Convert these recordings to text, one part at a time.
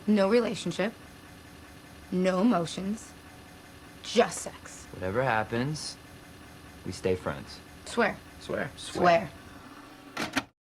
No relationship. No emotions. Just sex. Whatever happens, we stay friends. Swear. Swear. Swear.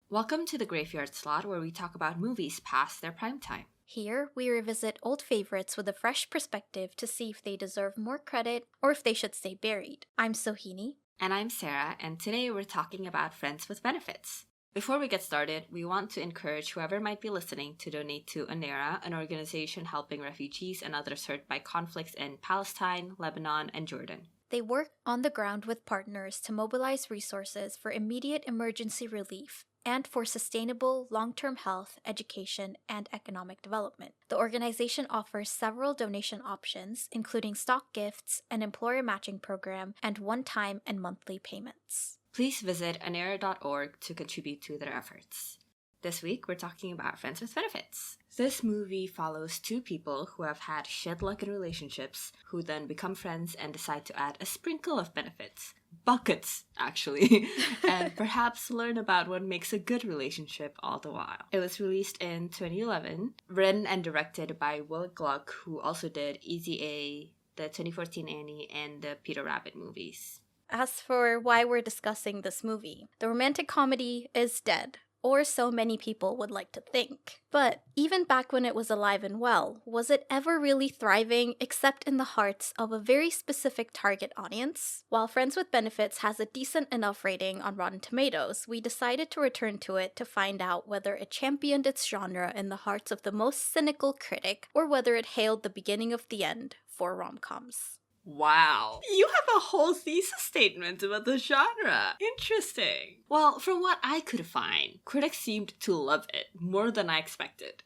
Welcome to the Graveyard Slot, where we talk about movies past their prime time. Here, we revisit old favorites with a fresh perspective to see if they deserve more credit or if they should stay buried. I'm Sohini. And I'm Sarah, and today we're talking about Friends with Benefits. Before we get started, we want to encourage whoever might be listening to donate to ANERA, an organization helping refugees and others hurt by conflicts in Palestine, Lebanon, and Jordan. They work on the ground with partners to mobilize resources for immediate emergency relief and for sustainable long-term health, education, and economic development. The organization offers several donation options, including stock gifts, an employer matching program, and one-time and monthly payments. Please visit anera.org to contribute to their efforts. This week, we're talking about Friends with Benefits. This movie follows two people who have had shit luck in relationships, who then become friends and decide to add a sprinkle of benefits. Buckets, actually. And perhaps learn about what makes a good relationship all the while. It was released in 2011, written and directed by Will Gluck, who also did Easy A, the 2014 Annie, and the Peter Rabbit movies. As for why we're discussing this movie, the romantic comedy is dead, or so many people would like to think. But even back when it was alive and well, was it ever really thriving except in the hearts of a very specific target audience? While Friends with Benefits has a decent enough rating on Rotten Tomatoes, we decided to return to it to find out whether it championed its genre in the hearts of the most cynical critic, or whether it hailed the beginning of the end for rom-coms. Wow. You have a whole thesis statement about the genre. Interesting. Well, from what I could find, critics seemed to love it more than I expected.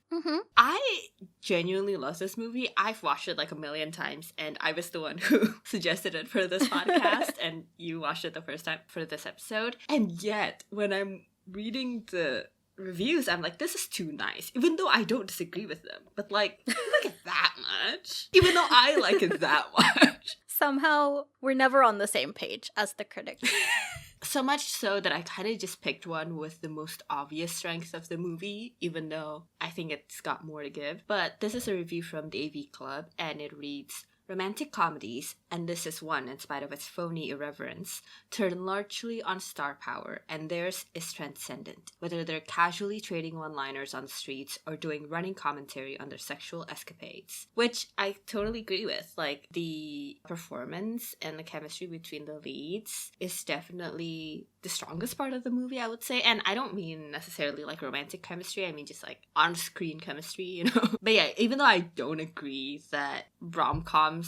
I genuinely love this movie. I've watched it like a million times, and I was the one who suggested it for this podcast, and you watched it the first time for this episode. And yet, when I'm reading the reviews, I'm like, this is too nice, even though I don't disagree with them. But like, you like it that much? Even though I like it that much. Somehow, we're never on the same page as the critics. So much so that I kind of just picked one with the most obvious strengths of the movie, even though I think it's got more to give. But this is a review from the AV Club, and it reads, romantic comedies, and this is one in spite of its phony irreverence, turn largely on star power, and theirs is transcendent, whether they're casually trading one-liners on the streets or doing running commentary on their sexual escapades. Which I totally agree with. Like, the performance and the chemistry between the leads is definitely the strongest part of the movie, I would say. And I don't mean necessarily like romantic chemistry, I mean just like on-screen chemistry, you know? But yeah, even though I don't agree that rom-coms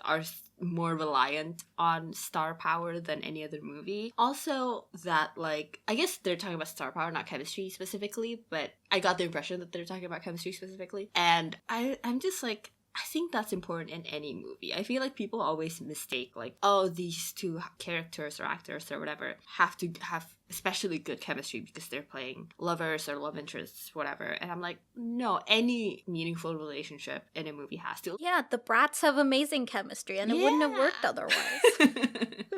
are more reliant on star power than any other movie. Also, that, like, I guess they're talking about star power, not chemistry specifically, but I got the impression that they're talking about chemistry specifically. And I'm just like, I think that's important in any movie. I feel like people always mistake, like, oh, these two characters or actors or whatever have to have especially good chemistry because they're playing lovers or love interests, whatever. And I'm like, no, any meaningful relationship in a movie has to. Yeah, the brats have amazing chemistry, and it wouldn't have worked otherwise.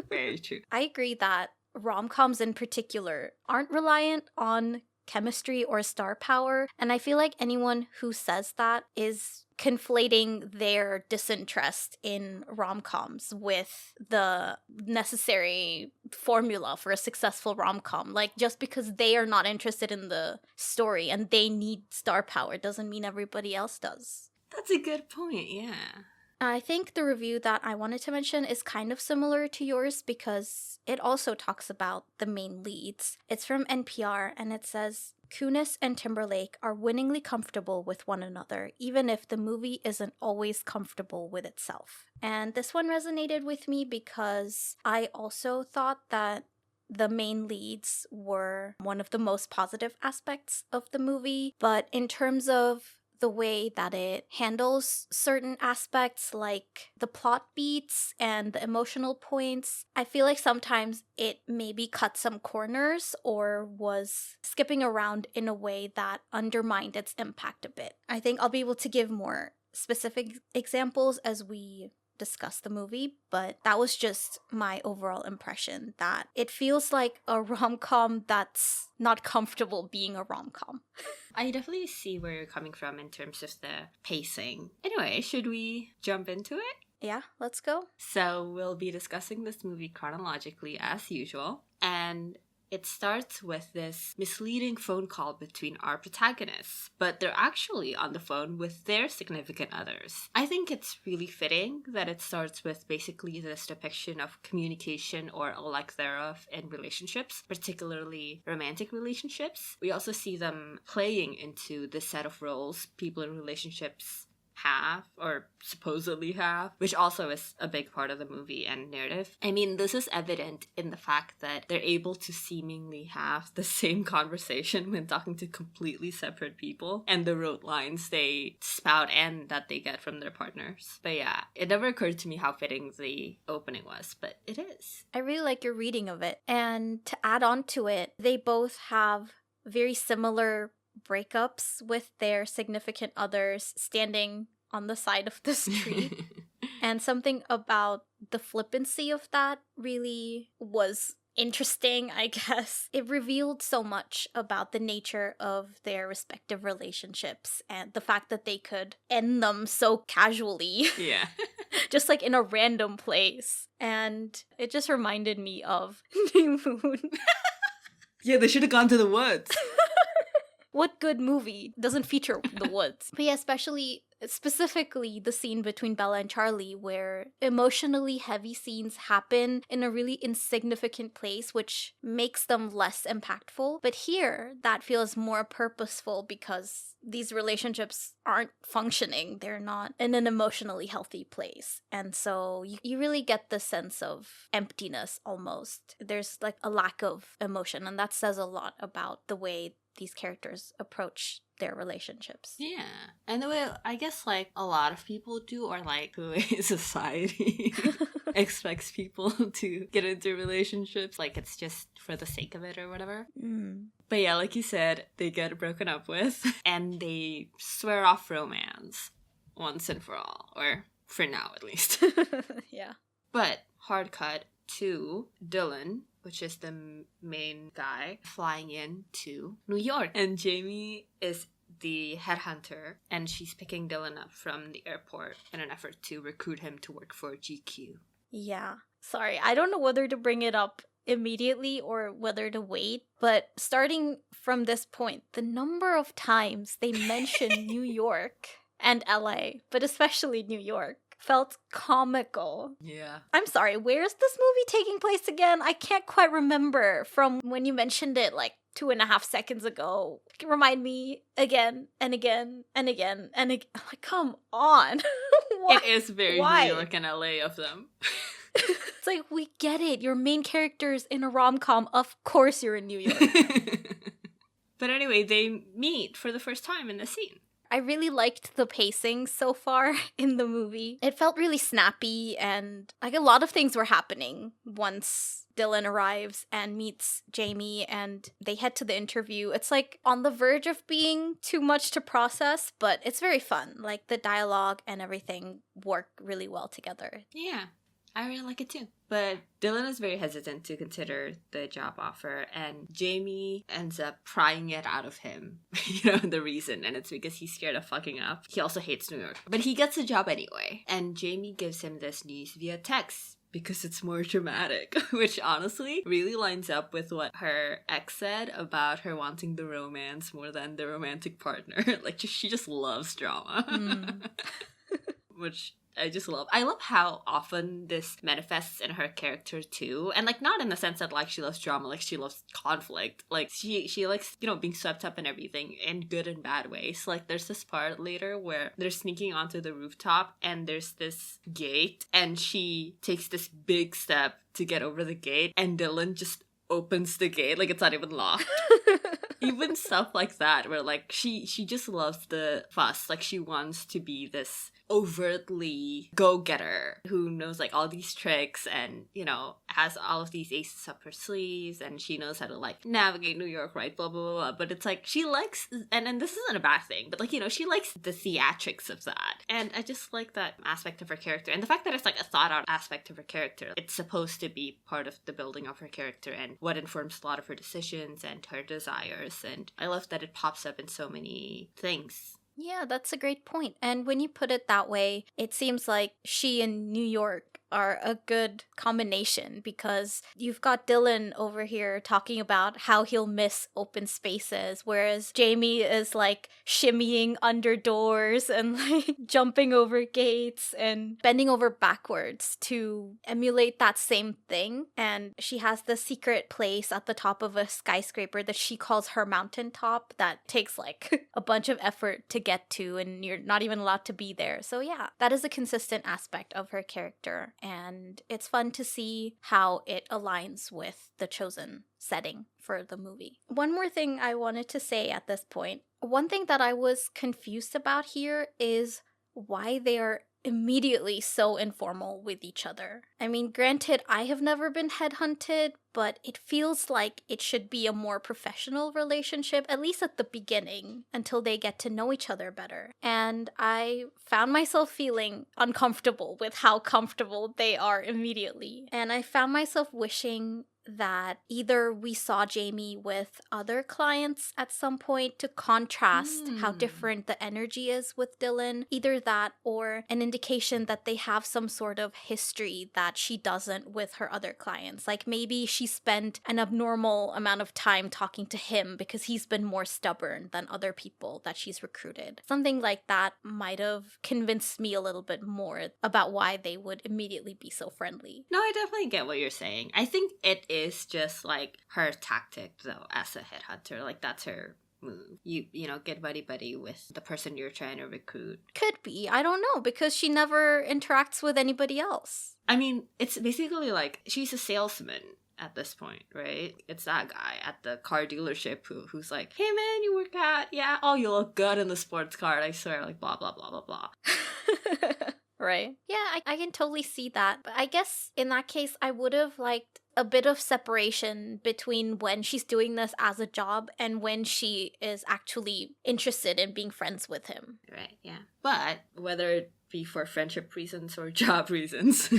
Very true. I agree that rom-coms in particular aren't reliant on chemistry or star power, and I feel like anyone who says that is conflating their disinterest in rom-coms with the necessary formula for a successful rom-com. Like, just because they are not interested in the story and they need star power doesn't mean everybody else does. That's a good point, yeah. I think the review that I wanted to mention is kind of similar to yours because it also talks about the main leads. It's from NPR, and it says, Kunis and Timberlake are winningly comfortable with one another, even if the movie isn't always comfortable with itself. And this one resonated with me because I also thought that the main leads were one of the most positive aspects of the movie, but in terms of the way that it handles certain aspects like the plot beats and the emotional points, I feel like sometimes it maybe cut some corners or was skipping around in a way that undermined its impact a bit. I think I'll be able to give more specific examples as we discuss the movie, but that was just my overall impression, that it feels like a rom-com that's not comfortable being a rom-com. I definitely see where you're coming from in terms of the pacing. Anyway, should we jump into it? Yeah, let's go. So we'll be discussing this movie chronologically as usual, and it starts with this misleading phone call between our protagonists, but they're actually on the phone with their significant others. I think it's really fitting that it starts with basically this depiction of communication or a lack thereof in relationships, particularly romantic relationships. We also see them playing into the set of roles people in relationships have or supposedly have, which also is a big part of the movie and narrative. I mean, this is evident in the fact that they're able to seemingly have the same conversation when talking to completely separate people, and the rote lines they spout and that they get from their partners. But yeah, it never occurred to me how fitting the opening was, but it is. I really like your reading of it. And to add on to it, they both have very similar breakups with their significant others standing on the side of the street. And something about the flippancy of that really was interesting, I guess. It revealed so much about the nature of their respective relationships and the fact that they could end them so casually. Yeah. Just like in a random place. And it just reminded me of New Moon. Yeah, they should have gone to the woods. What good movie doesn't feature the woods? But yeah, specifically the scene between Bella and Charlie, where emotionally heavy scenes happen in a really insignificant place, which makes them less impactful. But here, that feels more purposeful because these relationships aren't functioning. They're not in an emotionally healthy place. And so you really get the sense of emptiness almost. There's like a lack of emotion, and that says a lot about the way these characters approach their relationships. Yeah. And the way I guess like a lot of people do, or like the way society expects people to get into relationships, like it's just for the sake of it or whatever. But yeah, like you said, they get broken up with and they swear off romance once and for all, or for now at least. Yeah. But hard cut to Dylan, which is the main guy, flying in to New York. And Jamie is the headhunter, and she's picking Dylan up from the airport in an effort to recruit him to work for GQ. Yeah. Sorry, I don't know whether to bring it up immediately or whether to wait, but starting from this point, the number of times they mention New York and LA, but especially New York, felt comical. Yeah. I'm sorry, where's this movie taking place again? I can't quite remember from when you mentioned it like 2.5 seconds ago. Remind me again and again and again and again. Like, come on. It is very Why? New York and LA of them. It's like, we get it. Your main character's in a rom-com. Of course you're in New York. But anyway, they meet for the first time in the scene. I really liked the pacing so far in the movie. It felt really snappy, and like a lot of things were happening once Dylan arrives and meets Jamie and they head to the interview. It's like on the verge of being too much to process, but it's very fun. Like the dialogue and everything work really well together. Yeah, I really like it too. But Dylan is very hesitant to consider the job offer, and Jamie ends up prying it out of him, the reason, and it's because he's scared of fucking up. He also hates New York. But he gets the job anyway, and Jamie gives him this news via text because it's more dramatic, which honestly really lines up with what her ex said about her wanting the romance more than the romantic partner. Like, she just loves drama. Which I just love. I love how often this manifests in her character too. And like not in the sense that like she loves drama, like she loves conflict. Like she likes, being swept up in everything in good and bad ways. Like there's this part later where they're sneaking onto the rooftop and there's this gate and she takes this big step to get over the gate and Dylan just opens the gate like it's not even locked. Even stuff like that where like she just loves the fuss. Like she wants to be this overtly go-getter who knows like all these tricks and, you know, has all of these aces up her sleeves, and she knows how to like navigate New York, right? Blah, blah, blah, blah. But it's like she likes, and this isn't a bad thing, but like, you know, she likes the theatrics of that. And I just like that aspect of her character. And the fact that it's like a thought out aspect of her character. It's supposed to be part of the building of her character and what informs a lot of her decisions and her desires. And I love that it pops up in so many things. Yeah, that's a great point. And when you put it that way, it seems like she and New York are a good combination, because you've got Dylan over here talking about how he'll miss open spaces, whereas Jamie is like shimmying under doors and like jumping over gates and bending over backwards to emulate that same thing. And she has the secret place at the top of a skyscraper that she calls her mountaintop that takes like a bunch of effort to get to, and you're not even allowed to be there. So yeah, that is a consistent aspect of her character, and it's fun to see how it aligns with the chosen setting for the movie. One more thing I wanted to say at this point. One thing that I was confused about here is why they are immediately so informal with each other. I mean, granted, I have never been headhunted, but it feels like it should be a more professional relationship, at least at the beginning, until they get to know each other better. And I found myself feeling uncomfortable with how comfortable they are immediately. And I found myself wishing that either we saw Jamie with other clients at some point to contrast how different the energy is with Dylan. Either that or an indication that they have some sort of history that she doesn't with her other clients. Like maybe she spent an abnormal amount of time talking to him because he's been more stubborn than other people that she's recruited. Something like that might have convinced me a little bit more about why they would immediately be so friendly. No, I definitely get what you're saying. I think it is just like her tactic though as a headhunter. Like that's her move. You know, get buddy with the person you're trying to recruit. Could be. I don't know, because she never interacts with anybody else. I mean, it's basically like she's a salesman at this point, right? It's that guy at the car dealership who's like, hey man, you work out? Yeah, oh, you look good in the sports car, I swear, like blah blah blah blah blah. Right. Yeah, I can totally see that. But I guess in that case, I would have liked a bit of separation between when she's doing this as a job and when she is actually interested in being friends with him. Right, yeah. But whether it be for friendship reasons or job reasons,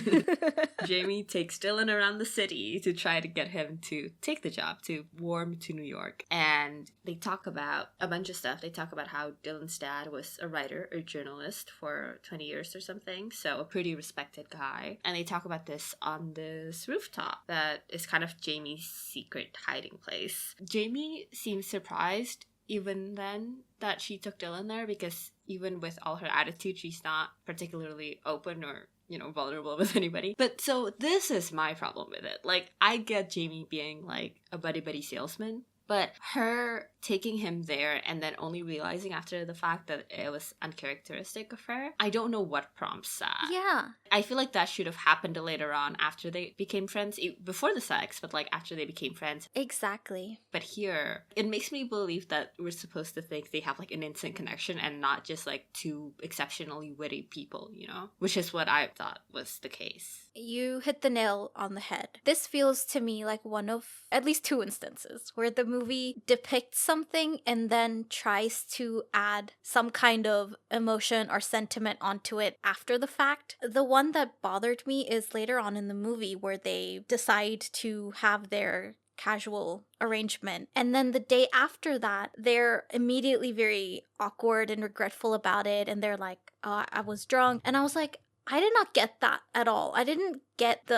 Jamie takes Dylan around the city to try to get him to take the job, to warm to New York. And they talk about a bunch of stuff. They talk about how Dylan's dad was a writer or journalist for 20 years or something, so a pretty respected guy. And they talk about this on this rooftop that is kind of Jamie's secret hiding place. Jamie seems surprised even then that she took Dylan there, because even with all her attitude, she's not particularly open or, you know, vulnerable with anybody. But so this is my problem with it. Like, I get Jamie being like a buddy salesman, but her taking him there and then only realizing after the fact that it was uncharacteristic of her, I don't know what prompts that. Yeah. I feel like that should have happened later on after they became friends, before the sex, but like after they became friends. Exactly. But here, it makes me believe that we're supposed to think they have like an instant connection and not just like two exceptionally witty people, you know? Which is what I thought was the case. You hit the nail on the head. This feels to me like one of at least two instances where the movie depicts something and then tries to add some kind of emotion or sentiment onto it after the fact. The one that bothered me is later on in the movie where they decide to have their casual arrangement, and then the day after that they're immediately very awkward and regretful about it, and they're like, oh, I was drunk. And I was like, I did not get that at all. I didn't get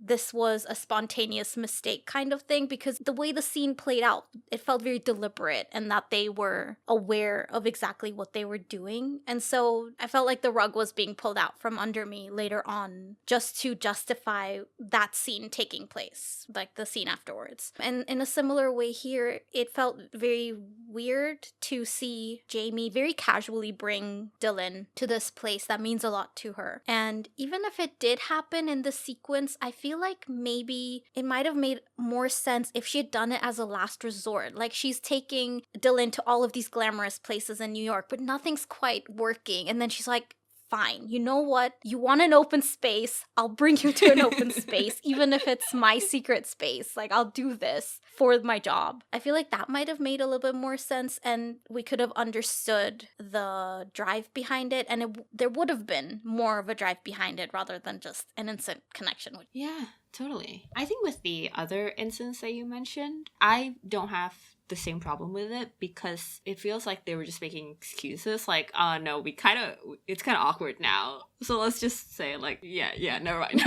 this was a spontaneous mistake kind of thing, because the way the scene played out, it felt very deliberate and that they were aware of exactly what they were doing. And so I felt like the rug was being pulled out from under me later on just to justify that scene taking place, like the scene afterwards. And in a similar way here, it felt very weird to see Jamie very casually bring Dylan to this place that means a lot to her. And even if it did happen in this sequence, I feel like maybe it might have made more sense if she had done it as a last resort. Like, she's taking Dylan to all of these glamorous places in New York, but nothing's quite working. And then she's like, fine. You know what? You want an open space. I'll bring you to an open space, even if it's my secret space. Like, I'll do this for my job. I feel like that might have made a little bit more sense, and we could have understood the drive behind it, and there would have been more of a drive behind it rather than just an instant connection. Yeah, totally. I think with the other instance that you mentioned, I don't have the same problem with it because it feels like they were just making excuses like, oh no, it's kind of awkward now, so let's just say like, yeah, never mind.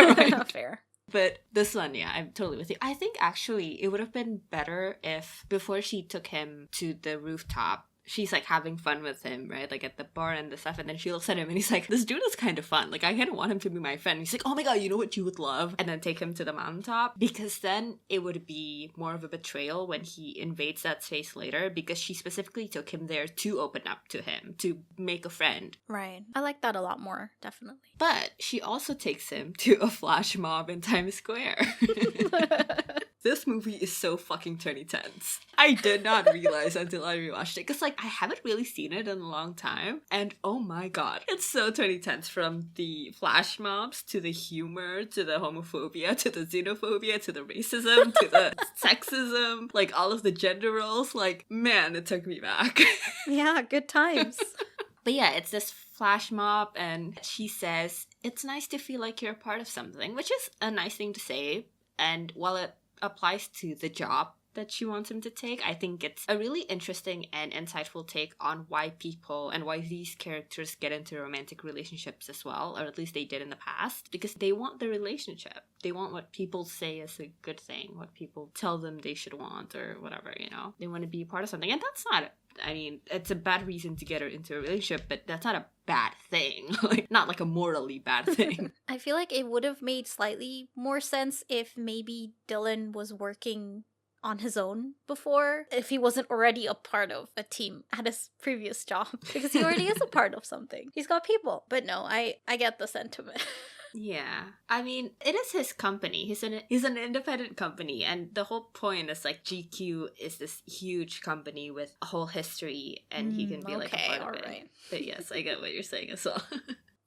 Fair. But this one, yeah, I'm totally with you. I think actually it would have been better if before she took him to the rooftop, she's like having fun with him, right? Like at the bar and the stuff. And then she looks at him and he's like, this dude is kind of fun. Like I kind of want him to be my friend. And he's like, oh my God, you know what you would love? And then take him to the mountaintop. Because then it would be more of a betrayal when he invades that space later. Because she specifically took him there to open up to him, to make a friend. Right. I like that a lot more, definitely. But she also takes him to a flash mob in Times Square. This movie is so fucking 2010s. I did not realize until I rewatched it. Because, like, I haven't really seen it in a long time. And, oh my God, it's so 2010s. From the flash mobs, to the humor, to the homophobia, to the xenophobia, to the racism, to the sexism. Like, all of the gender roles. Like, man, it took me back. Yeah, good times. But yeah, it's this flash mob. And she says, it's nice to feel like you're a part of something. Which is a nice thing to say. And while it applies to the job that she wants him to take, I think it's a really interesting and insightful take on why people and why these characters get into romantic relationships as well, or at least they did in the past, because they want the relationship. They want what people say is a good thing, what people tell them they should want, or whatever, you know. They want to be a part of something, and that's not, I mean, it's a bad reason to get her into a relationship, but that's not a bad thing. Like, not like a morally bad thing. I feel like it would have made slightly more sense if maybe Dylan was working on his own before, if he wasn't already a part of a team at his previous job, because he already is a part of something. He's got people. But no, I get the sentiment. Yeah. I mean, it is his company. He's an independent company, and the whole point is like GQ is this huge company with a whole history, and he can be like a part of it. Right. But yes, I get what you're saying as well.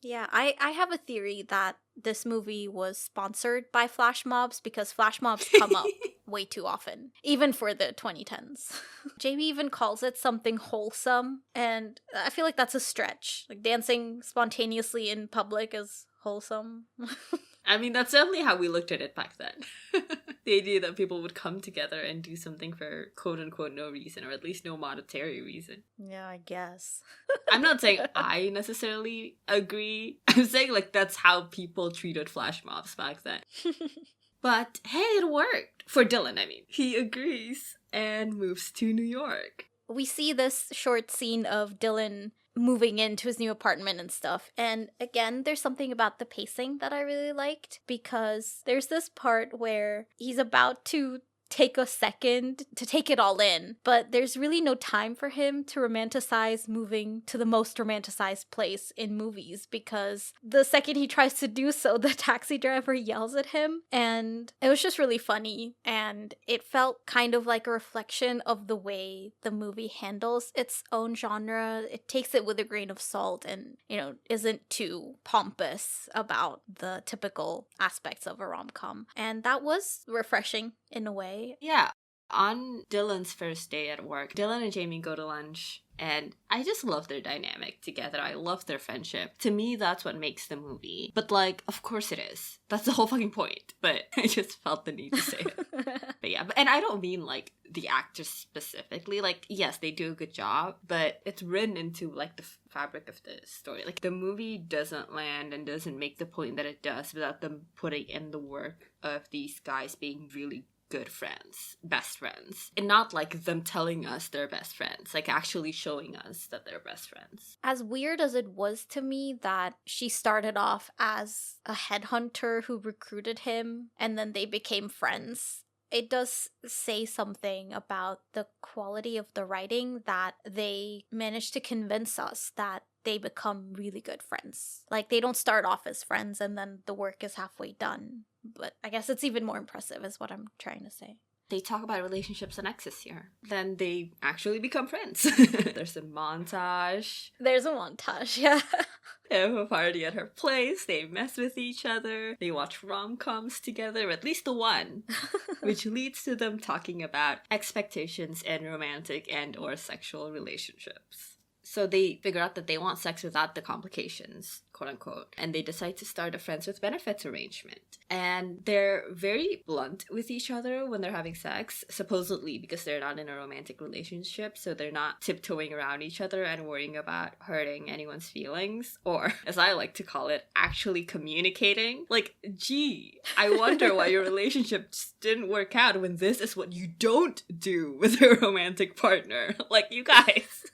Yeah, I have a theory that this movie was sponsored by flash mobs because flash mobs come up way too often, even for the 2010s. Jamie even calls it something wholesome, and I feel like that's a stretch. Like dancing spontaneously in public is wholesome. I mean, that's definitely how we looked at it back then. The idea that people would come together and do something for quote-unquote no reason, or at least no monetary reason. Yeah, I guess. I'm not saying I necessarily agree. I'm saying, like, that's how people treated flash mobs back then. But, hey, it worked. For Dylan, I mean. He agrees and moves to New York. We see this short scene of Dylan moving into his new apartment and stuff. And again, there's something about the pacing that I really liked, because there's this part where he's about to take a second to take it all in, but there's really no time for him to romanticize moving to the most romanticized place in movies, because the second he tries to do so, the taxi driver yells at him, and it was just really funny, and it felt kind of like a reflection of the way the movie handles its own genre. It takes it with a grain of salt and, you know, isn't too pompous about the typical aspects of a rom-com, and that was refreshing in a way. Yeah. On Dylan's first day at work, Dylan and Jamie go to lunch, and I just love their dynamic together. I love their friendship. To me, that's what makes the movie. But, like, of course it is. That's the whole fucking point. But I just felt the need to say it. But yeah, and I don't mean, like, the actors specifically. Like, yes, they do a good job, but it's written into, like, the fabric of the story. Like, the movie doesn't land and doesn't make the point that it does without them putting in the work of these guys being really good friends, best friends, and not like them telling us they're best friends, like actually showing us that they're best friends. As weird as it was to me that she started off as a headhunter who recruited him and then they became friends, it does say something about the quality of the writing that they managed to convince us that they become really good friends. Like, they don't start off as friends and then the work is halfway done. But I guess it's even more impressive is what I'm trying to say. They talk about relationships and exes here. Then they actually become friends. There's a montage. There's a montage, yeah. have a party at her place, they mess with each other, they watch rom-coms together, at least the one, which leads to them talking about expectations in romantic and or sexual relationships. So they figure out that they want sex without the complications, quote unquote, and they decide to start a friends with benefits arrangement. And they're very blunt with each other when they're having sex, supposedly because they're not in a romantic relationship, so they're not tiptoeing around each other and worrying about hurting anyone's feelings, or, as I like to call it, actually communicating. Like, gee, I wonder why your relationship just didn't work out when this is what you don't do with a romantic partner. Like, you guys.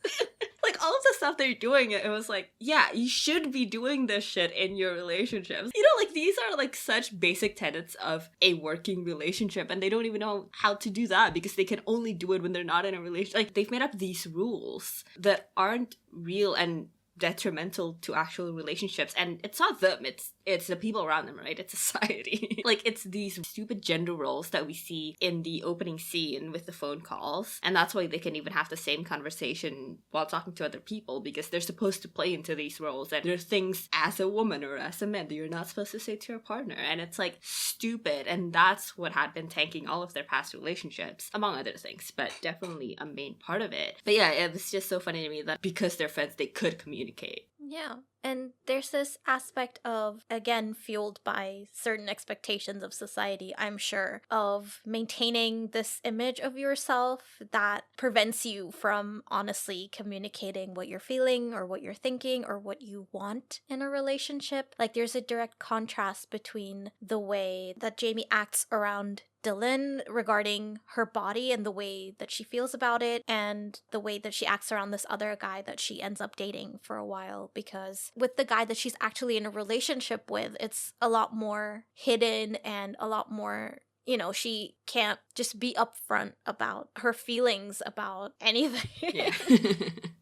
Like, all of the stuff they're doing, it was like, yeah, you should be doing this shit in your relationships. You know, like, these are, like, such basic tenets of a working relationship, and they don't even know how to do that because they can only do it when they're not in a relationship. Like, they've made up these rules that aren't real and detrimental to actual relationships, and it's not them, it's the people around them, right? It's society. Like, it's these stupid gender roles that we see in the opening scene with the phone calls, and that's why they can even have the same conversation while talking to other people, because they're supposed to play into these roles, and there's things as a woman or as a man that you're not supposed to say to your partner, and it's like stupid, and that's what had been tanking all of their past relationships, among other things, but definitely a main part of it. But yeah, it was just so funny to me that because they're friends, they could communicate. Yeah. And there's this aspect of, again, fueled by certain expectations of society, I'm sure, of maintaining this image of yourself that prevents you from honestly communicating what you're feeling or what you're thinking or what you want in a relationship. Like, there's a direct contrast between the way that Jamie acts around Dylan regarding her body and the way that she feels about it, and the way that she acts around this other guy that she ends up dating for a while, because with the guy that she's actually in a relationship with, it's a lot more hidden and a lot more, you know, she can't just be upfront about her feelings about anything. Yeah.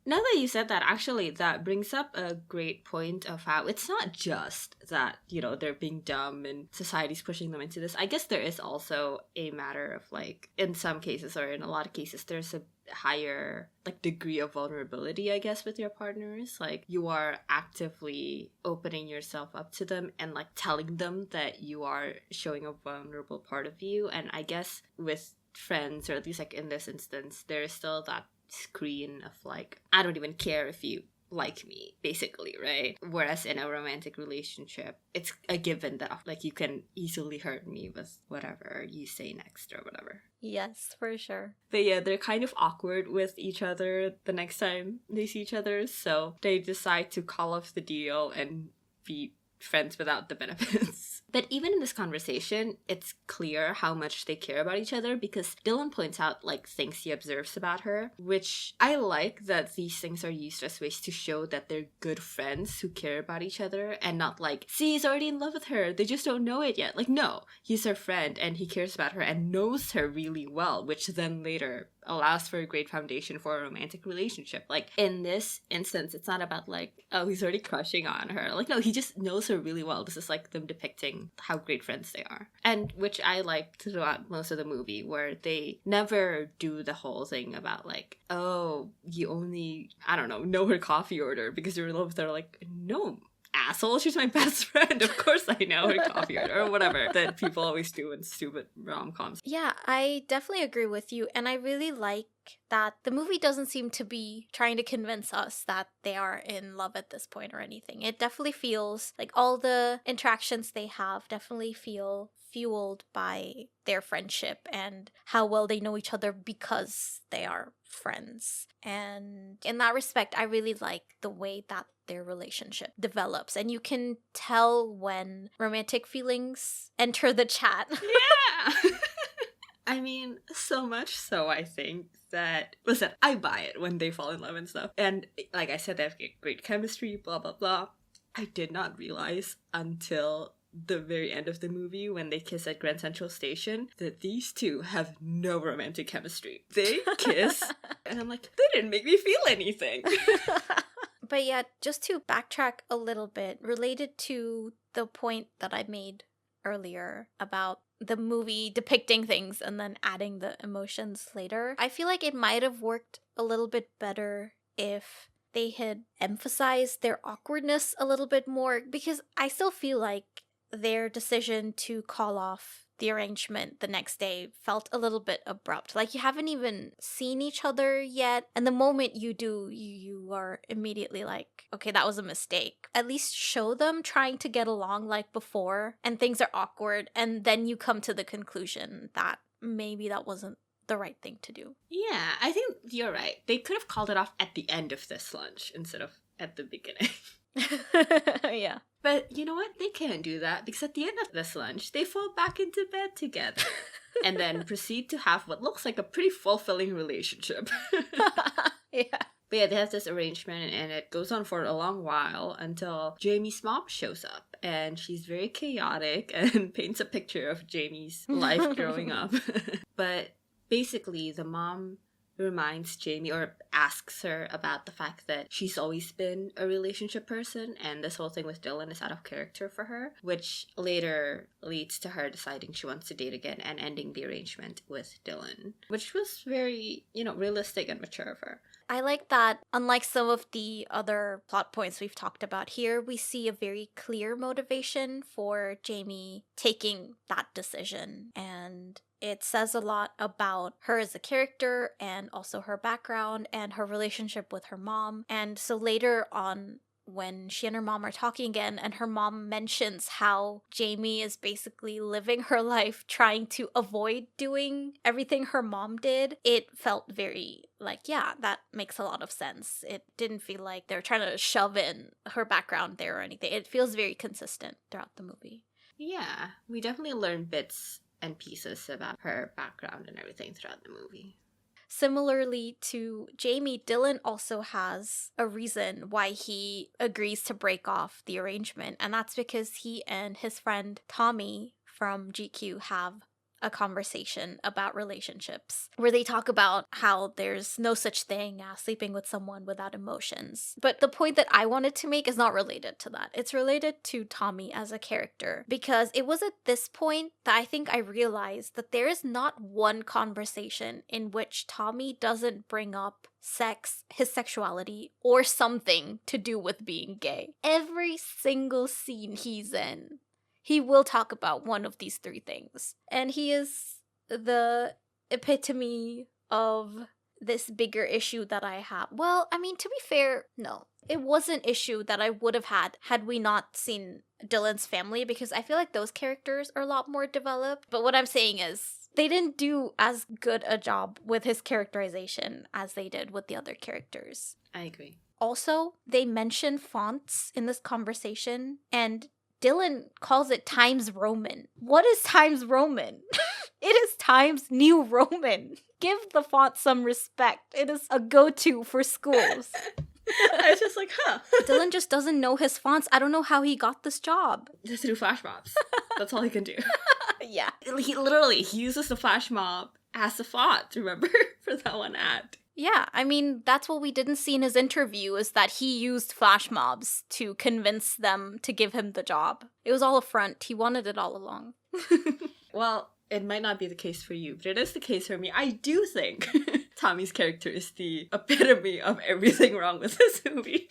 Now that you said that, actually, that brings up a great point of how it's not just that, you know, they're being dumb and society's pushing them into this. I guess there is also a matter of, like, in some cases or in a lot of cases, there's a higher, like, degree of vulnerability, I guess, with your partners. Like, you are actively opening yourself up to them and, like, telling them that you are showing a vulnerable part of you. And I guess with friends, or at least, like, in this instance, there is still that screen of, like, I don't even care if you like me, basically, right? Whereas in a romantic relationship, it's a given that, like, you can easily hurt me with whatever you say next or whatever. Yes, for sure. But yeah, they're kind of awkward with each other the next time they see each other, so they decide to call off the deal and be friends without the benefits. But even in this conversation, it's clear how much they care about each other, because Dylan points out, like, things he observes about her, which I like that these things are used as ways to show that they're good friends who care about each other, and not like, see, he's already in love with her, they just don't know it yet. Like, no, he's her friend and he cares about her and knows her really well, which then later allows for a great foundation for a romantic relationship. Like, in this instance, it's not about, like, oh, he's already crushing on her. Like, no, he just knows her really well. This is, like, them depicting how great friends they are. And which I like throughout most of the movie, where they never do the whole thing about, like, oh, you only, I don't know her coffee order because you're in love with her. Like, no, asshole, she's my best friend. Of course I know her coffee order, or whatever that people always do in stupid rom-coms. Yeah, I definitely agree with you, and I really like that the movie doesn't seem to be trying to convince us that they are in love at this point or anything. It definitely feels like all the interactions they have definitely feel fueled by their friendship and how well they know each other because they are friends. And in that respect, I really like the way that their relationship develops, and you can tell when romantic feelings enter the chat. Yeah. I mean, so much so, I think, that, listen, I buy it when they fall in love and stuff. And like I said, they have great chemistry, blah, blah, blah. I did not realize until the very end of the movie, when they kiss at Grand Central Station, that these two have no romantic chemistry. They kiss, and I'm like, they didn't make me feel anything. But yeah, just to backtrack a little bit, related to the point that I made earlier about the movie depicting things and then adding the emotions later, I feel like it might have worked a little bit better if they had emphasized their awkwardness a little bit more, because I still feel like their decision to call off the arrangement the next day felt a little bit abrupt. Like, you haven't even seen each other yet, and the moment you do, you are immediately like, okay, that was a mistake. At least show them trying to get along like before, and things are awkward, and then you come to the conclusion that maybe that wasn't the right thing to do. Yeah, I think you're right. They could have called it off at the end of this lunch instead of at the beginning. Yeah. But you know what? They can't do that because at the end of this lunch, they fall back into bed together and then proceed to have what looks like a pretty fulfilling relationship. Yeah. But yeah, they have this arrangement and it goes on for a long while until Jamie's mom shows up and she's very chaotic and paints a picture of Jamie's life growing up. But basically, the mom reminds Jamie or asks her about the fact that she's always been a relationship person and this whole thing with Dylan is out of character for her, which later leads to her deciding she wants to date again and ending the arrangement with Dylan, which was very, realistic and mature of her. I like that, unlike some of the other plot points we've talked about here, we see a very clear motivation for Jamie taking that decision. And it says a lot about her as a character and also her background and her relationship with her mom. And so later on, when she and her mom are talking again and her mom mentions how Jamie is basically living her life trying to avoid doing everything her mom did, it felt very like, yeah, that makes a lot of sense. It didn't feel like they're trying to shove in her background there or anything. It feels very consistent throughout the movie. Yeah, we definitely learn bits and pieces about her background and everything throughout the movie. Similarly to Jamie, Dylan also has a reason why he agrees to break off the arrangement, and that's because he and his friend Tommy from GQ have a conversation about relationships where they talk about how there's no such thing as sleeping with someone without emotions. But the point that I wanted to make is not related to that. It's related to Tommy as a character, because it was at this point that I think I realized that there is not one conversation in which Tommy doesn't bring up sex, his sexuality, or something to do with being gay. Every single scene he's in, he will talk about one of these three things. And he is the epitome of this bigger issue that I have. Well, I mean, to be fair, no. It was an issue that I would have had we not seen Dylan's family, because I feel like those characters are a lot more developed. But what I'm saying is, they didn't do as good a job with his characterization as they did with the other characters. I agree. Also, they mention fonts in this conversation, and Dylan calls it Times Roman. What is Times Roman? It is Times New Roman. Give the font some respect. It is a go-to for schools. I was just like, huh. Dylan just doesn't know his fonts. I don't know how he got this job. Just through flash mobs. That's all he can do. Yeah. He uses the flash mob as a font, remember? For that one ad. Yeah, I mean, that's what we didn't see in his interview, is that he used flash mobs to convince them to give him the job. It was all a front. He wanted it all along. Well, it might not be the case for you, but it is the case for me. I do think Tommy's character is the epitome of everything wrong with this movie.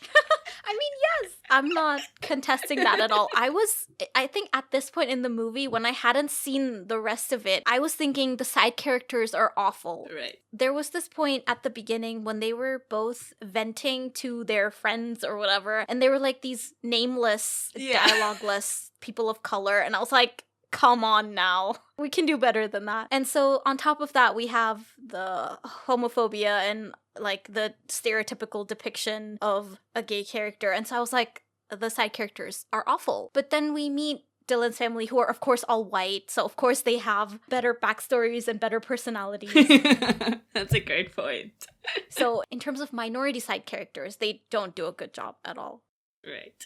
I mean, yes, I'm not contesting that at all. I think at this point in the movie, when I hadn't seen the rest of it, I was thinking the side characters are awful. Right. There was this point at the beginning when they were both venting to their friends or whatever, and they were like these nameless, dialogueless people of color, and I was like, come on now. We can do better than that. And so on top of that, we have the homophobia and like the stereotypical depiction of a gay character. And so I was like, the side characters are awful. But then we meet Dylan's family, who are of course all white. So of course they have better backstories and better personalities. That's a great point. So in terms of minority side characters, they don't do a good job at all. Right.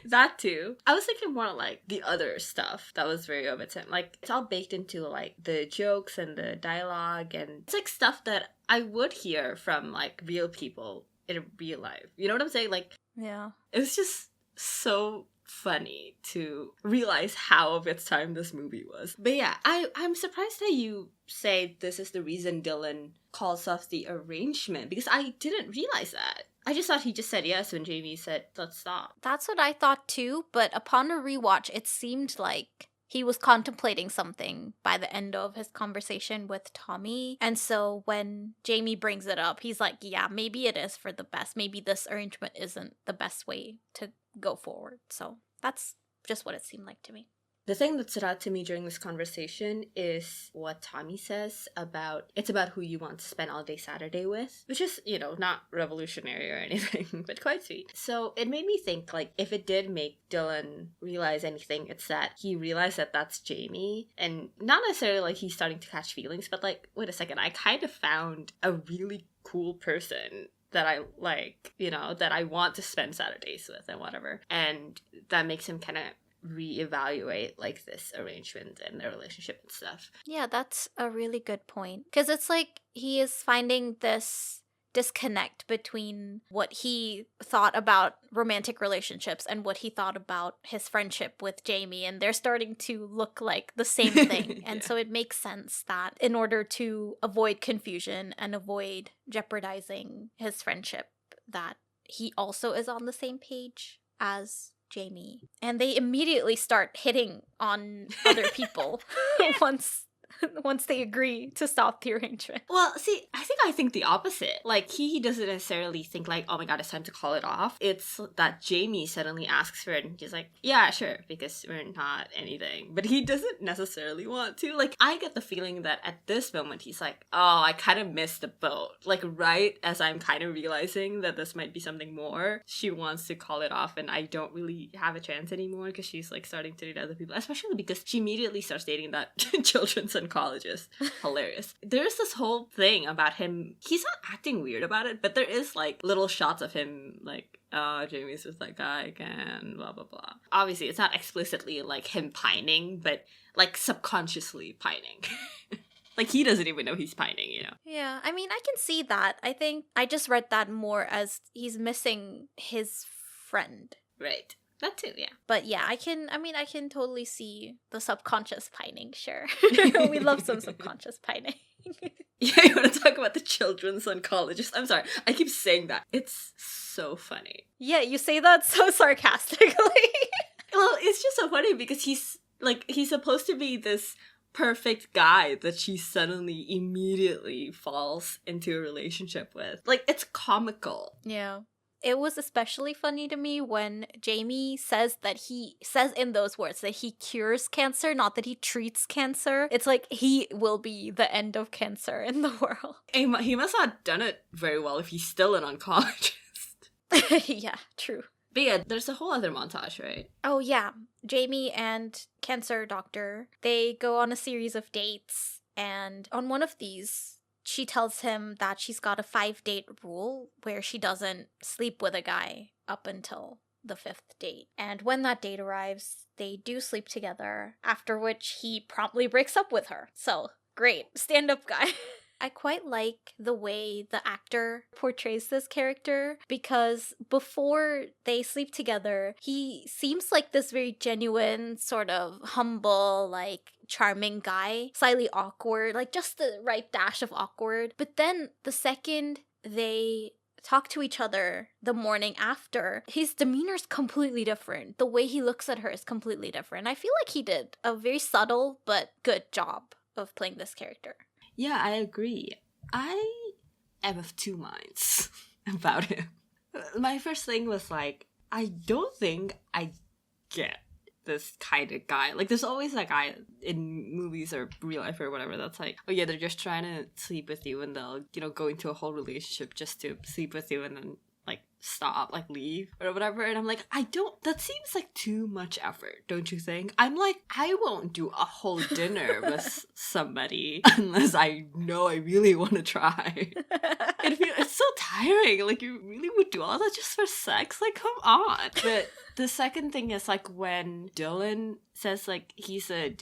That too. I was thinking more like the other stuff that was very omitted. Like, it's all baked into like the jokes and the dialogue, and it's like stuff that I would hear from like real people in real life. You know what I'm saying? Like, yeah, it was just so funny to realize how of its time this movie was. But yeah, I'm surprised that you say this is the reason Dylan calls off the arrangement, because I didn't realize that. I just thought he just said yes when Jamie said, let's stop. That's what I thought too, but upon a rewatch, it seemed like he was contemplating something by the end of his conversation with Tommy. And so when Jamie brings it up, he's like, yeah, maybe it is for the best. Maybe this arrangement isn't the best way to go forward. So that's just what it seemed like to me. The thing that stood out to me during this conversation is what Tommy says about, it's about who you want to spend all day Saturday with, which is, you know, not revolutionary or anything, but quite sweet. So it made me think, like, if it did make Dylan realize anything, it's that he realized that that's Jamie, and not necessarily like he's starting to catch feelings, but like, wait a second, I kind of found a really cool person that I like, you know, that I want to spend Saturdays with and whatever. And that makes him kind of reevaluate like this arrangement and their relationship and stuff. Yeah, that's a really good point. Because it's like he is finding this disconnect between what he thought about romantic relationships and what he thought about his friendship with Jamie, and they're starting to look like the same thing. And so it makes sense that in order to avoid confusion and avoid jeopardizing his friendship, that he also is on the same page as Jamie. And they immediately start hitting on other people once they agree to stop the arrangement. Well, see, I think the opposite. Like, he doesn't necessarily think like, oh my god, it's time to call it off. It's that Jamie suddenly asks for it and he's like, yeah, sure, because we're not anything. But he doesn't necessarily want to. Like, I get the feeling that at this moment he's like, oh, I kind of missed the boat. Like, right as I'm kind of realizing that this might be something more, she wants to call it off and I don't really have a chance anymore because she's like starting to date other people. Especially because she immediately starts dating that children's psychologist. Hilarious. There's this whole thing about him. He's not acting weird about it, but there is like little shots of him like, oh, Jamie's with that guy again, blah blah blah. Obviously it's not explicitly like him pining, but like subconsciously pining. Like, he doesn't even know he's pining, you know? Yeah, I mean, I can see that. I think I just read that more as he's missing his friend. Right. That too, yeah. But yeah, I can totally see the subconscious pining, sure. We love some subconscious pining. Yeah, you want to talk about the children's oncologist? I'm sorry, I keep saying that. It's so funny. Yeah, you say that so sarcastically. Well, it's just so funny because he's supposed to be this perfect guy that she suddenly immediately falls into a relationship with. Like, it's comical. Yeah. It was especially funny to me when Jamie says in those words that he cures cancer, not that he treats cancer. It's like he will be the end of cancer in the world. He must not have done it very well if he's still an oncologist. Yeah, true. But yeah, there's a whole other montage, right? Oh yeah. Jamie and cancer doctor, they go on a series of dates, and on one of these, she tells him that she's got a 5-date rule where she doesn't sleep with a guy up until the 5th date. And when that date arrives, they do sleep together, after which he promptly breaks up with her. So, great. Stand-up guy. I quite like the way the actor portrays this character, because before they sleep together, he seems like this very genuine, sort of humble, like charming guy, slightly awkward, like just the right dash of awkward. But then the second they talk to each other the morning after, his demeanor's completely different. The way he looks at her is completely different. I feel like he did a very subtle but good job of playing this character. Yeah, I agree. I am of two minds about him. My first thing was like, I don't think I get this kind of guy. Like, there's always that guy in movies or real life or whatever that's like, oh yeah, they're just trying to sleep with you and they'll, you know, go into a whole relationship just to sleep with you and then like stop, like leave or whatever. And I'm like, that seems like too much effort, don't you think? I'm like, I won't do a whole dinner with somebody unless I know I really want to try. It's so tiring. Like, you really would do all that just for sex? Like, come on. But the second thing is like when Dylan says like he's an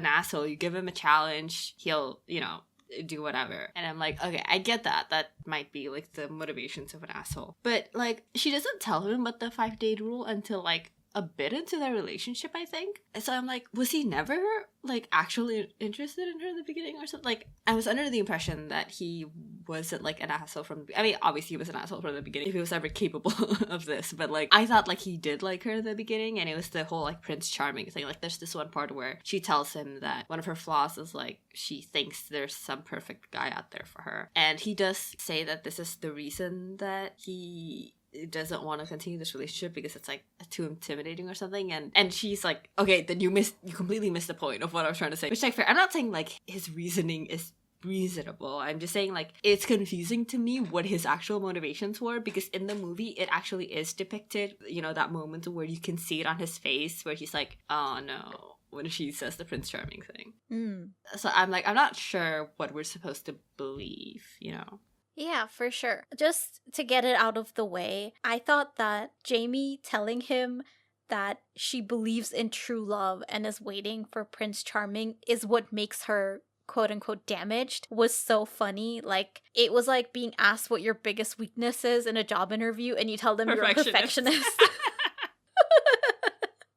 asshole, you give him a challenge, he'll, you know, do whatever. And I'm like, okay, I get that. That might be like the motivations of an asshole. But like, she doesn't tell him about the 5-date rule until like a bit into their relationship, I think. And so I'm like, was he never like actually interested in her in the beginning or something? Like, I was under the impression that he wasn't like an asshole from I mean, obviously he was an asshole from the beginning if he was ever capable of this, but like I thought like he did like her in the beginning, and it was the whole like Prince Charming thing. Like there's this one part where she tells him that one of her flaws is like she thinks there's some perfect guy out there for her, and he does say that this is the reason that he doesn't want to continue this relationship because it's like too intimidating or something, and she's like, okay, then you completely missed the point of what I was trying to say, which like fair. I'm not saying like his reasoning is reasonable. I'm just saying like it's confusing to me what his actual motivations were, because in the movie it actually is depicted, you know, that moment where you can see it on his face where he's like, oh no, when she says the Prince Charming thing. So I'm like, I'm not sure what we're supposed to believe, you know. Yeah, for sure. Just to get it out of the way, I thought that Jamie telling him that she believes in true love and is waiting for Prince Charming is what makes her quote unquote damaged was so funny. Like, it was like being asked what your biggest weakness is in a job interview and you tell them you're a perfectionist.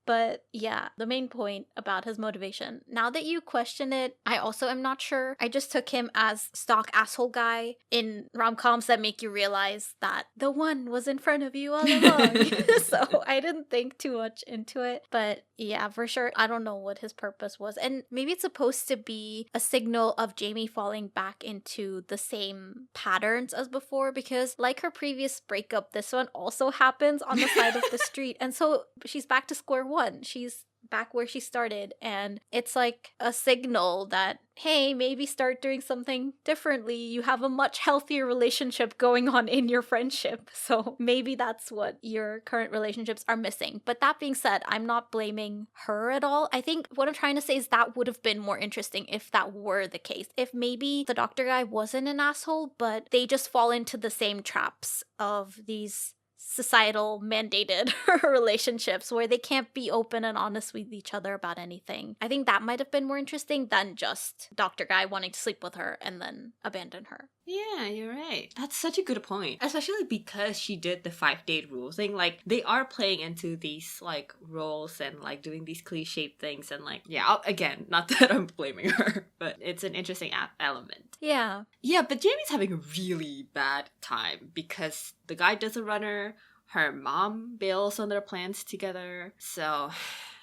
But yeah, the main point about his motivation. Now that you question it, I also am not sure. I just took him as stock asshole guy in rom-coms that make you realize that the one was in front of you all along. So I didn't think too much into it. But yeah, for sure, I don't know what his purpose was. And maybe it's supposed to be a signal of Jamie falling back into the same patterns as before, because like her previous breakup, this one also happens on the side of the street. And so she's back to square one. She's back where she started, and it's like a signal that, hey, maybe start doing something differently. You have a much healthier relationship going on in your friendship, so maybe that's what your current relationships are missing. But that being said, I'm not blaming her at all. I think what I'm trying to say is that would have been more interesting if that were the case, if maybe the doctor guy wasn't an asshole, but they just fall into the same traps of these societal mandated relationships where they can't be open and honest with each other about anything. I think that might have been more interesting than just Dr. Guy wanting to sleep with her and then abandon her. Yeah, you're right. That's such a good point. Especially because she did the 5-date rule thing. Like, they are playing into these, like, roles and, like, doing these cliched things. And, like, yeah, again, not that I'm blaming her, but it's an interesting element. Yeah. Yeah, but Jamie's having a really bad time because the guy doesn't run her mom bails on their plans together. So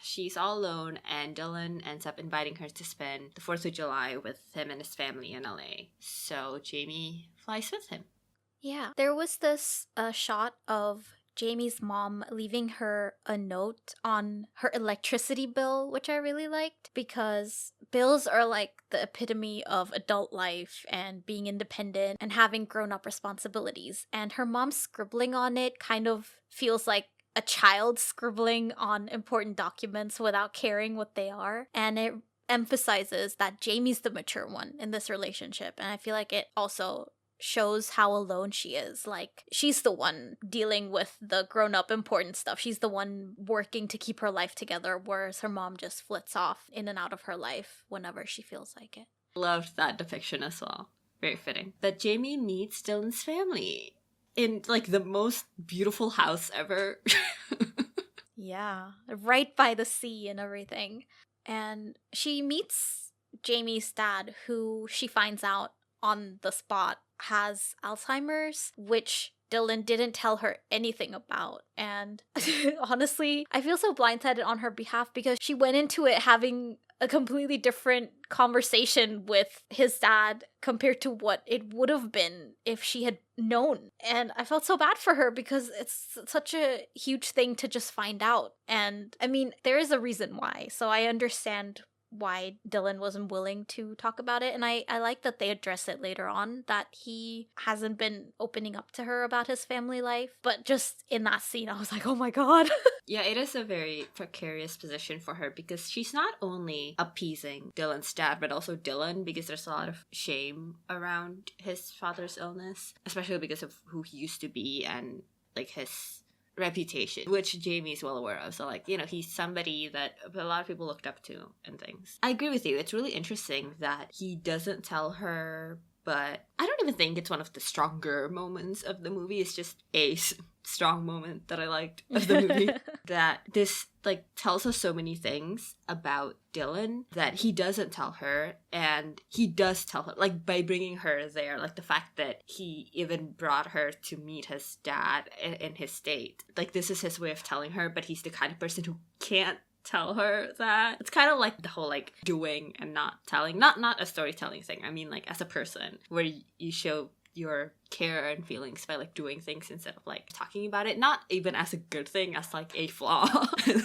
she's all alone, and Dylan ends up inviting her to spend the 4th of July with him and his family in LA. So Jamie flies with him. Yeah. There was this shot of Jamie's mom leaving her a note on her electricity bill, which I really liked, because bills are like the epitome of adult life and being independent and having grown-up responsibilities. And her mom scribbling on it kind of feels like a child scribbling on important documents without caring what they are. And it emphasizes that Jamie's the mature one in this relationship. And I feel like it also shows how alone she is. Like, she's the one dealing with the grown-up important stuff. She's the one working to keep her life together, whereas her mom just flits off in and out of her life whenever she feels like it. Loved that depiction as well. Very fitting. That Jamie meets Dylan's family in, like, the most beautiful house ever. Yeah, right by the sea and everything. And she meets Jamie's dad, who she finds out on the spot has Alzheimer's, which Dylan didn't tell her anything about. And honestly, I feel so blindsided on her behalf because she went into it having a completely different conversation with his dad compared to what it would have been if she had known. And I felt so bad for her because it's such a huge thing to just find out. And I mean, there is a reason why, so I understand why Dylan wasn't willing to talk about it. And I like that they address it later on, that he hasn't been opening up to her about his family life. But just in that scene, I was like, oh my god. Yeah, it is a very precarious position for her because she's not only appeasing Dylan's dad, but also Dylan, because there's a lot of shame around his father's illness, especially because of who he used to be and, like, his reputation, which Jamie is well aware of. So, like, you know, he's somebody that a lot of people looked up to and things. I agree with you. It's really interesting that he doesn't tell her but I don't even think it's one of the stronger moments of the movie. It's just a strong moment that I liked of the movie. That this like tells us so many things about Dylan that he doesn't tell her, and he does tell her, like by bringing her there, like the fact that he even brought her to meet his dad in his state. Like this is his way of telling her, but he's the kind of person who can't tell her that. It's kind of like the whole like doing and not telling, not a storytelling thing. I mean like as a person where you show your care and feelings by like doing things instead of like talking about it, not even as a good thing, as like a flaw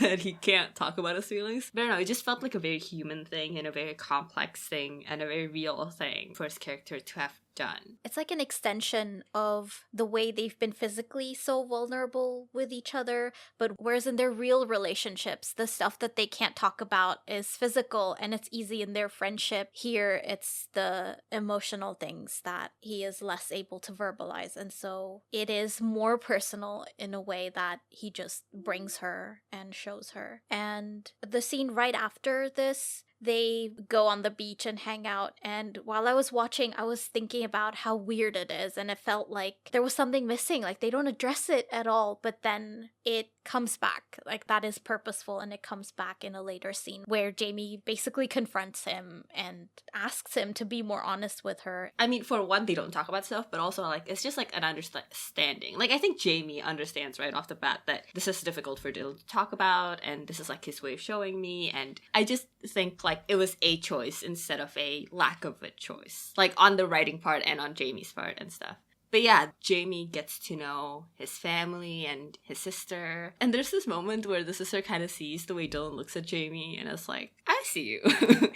that he can't talk about his feelings. But I don't know, it just felt like a very human thing and a very complex thing and a very real thing for his character to have done. It's like an extension of the way they've been physically so vulnerable with each other, but whereas in their real relationships, the stuff that they can't talk about is physical and it's easy in their friendship. Here, it's the emotional things that he is less able to verbalize, and so it is more personal in a way that he just brings her and shows her. And the scene right after this, they go on the beach and hang out, and while I was watching, I was thinking about how weird it is, and it felt like there was something missing. Like they don't address it at all, but then it comes back. Like that is purposeful, and it comes back in a later scene where Jamie basically confronts him and asks him to be more honest with her. I mean, for one, they don't talk about stuff, but also like it's just like an understanding. Like I think Jamie understands right off the bat that this is difficult for Dylan to talk about, and this is like his way of showing me, and I just think like it was a choice instead of a lack of a choice, like on the writing part and on Jamie's part and stuff. But yeah, Jamie gets to know his family and his sister. And there's this moment where the sister kind of sees the way Dylan looks at Jamie and is like, I see you.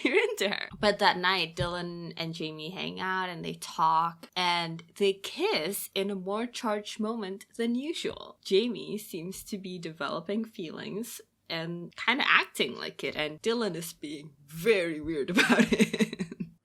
You're into her. But that night, Dylan and Jamie hang out and they talk and they kiss in a more charged moment than usual. Jamie seems to be developing feelings and kind of acting like it. And Dylan is being very weird about it.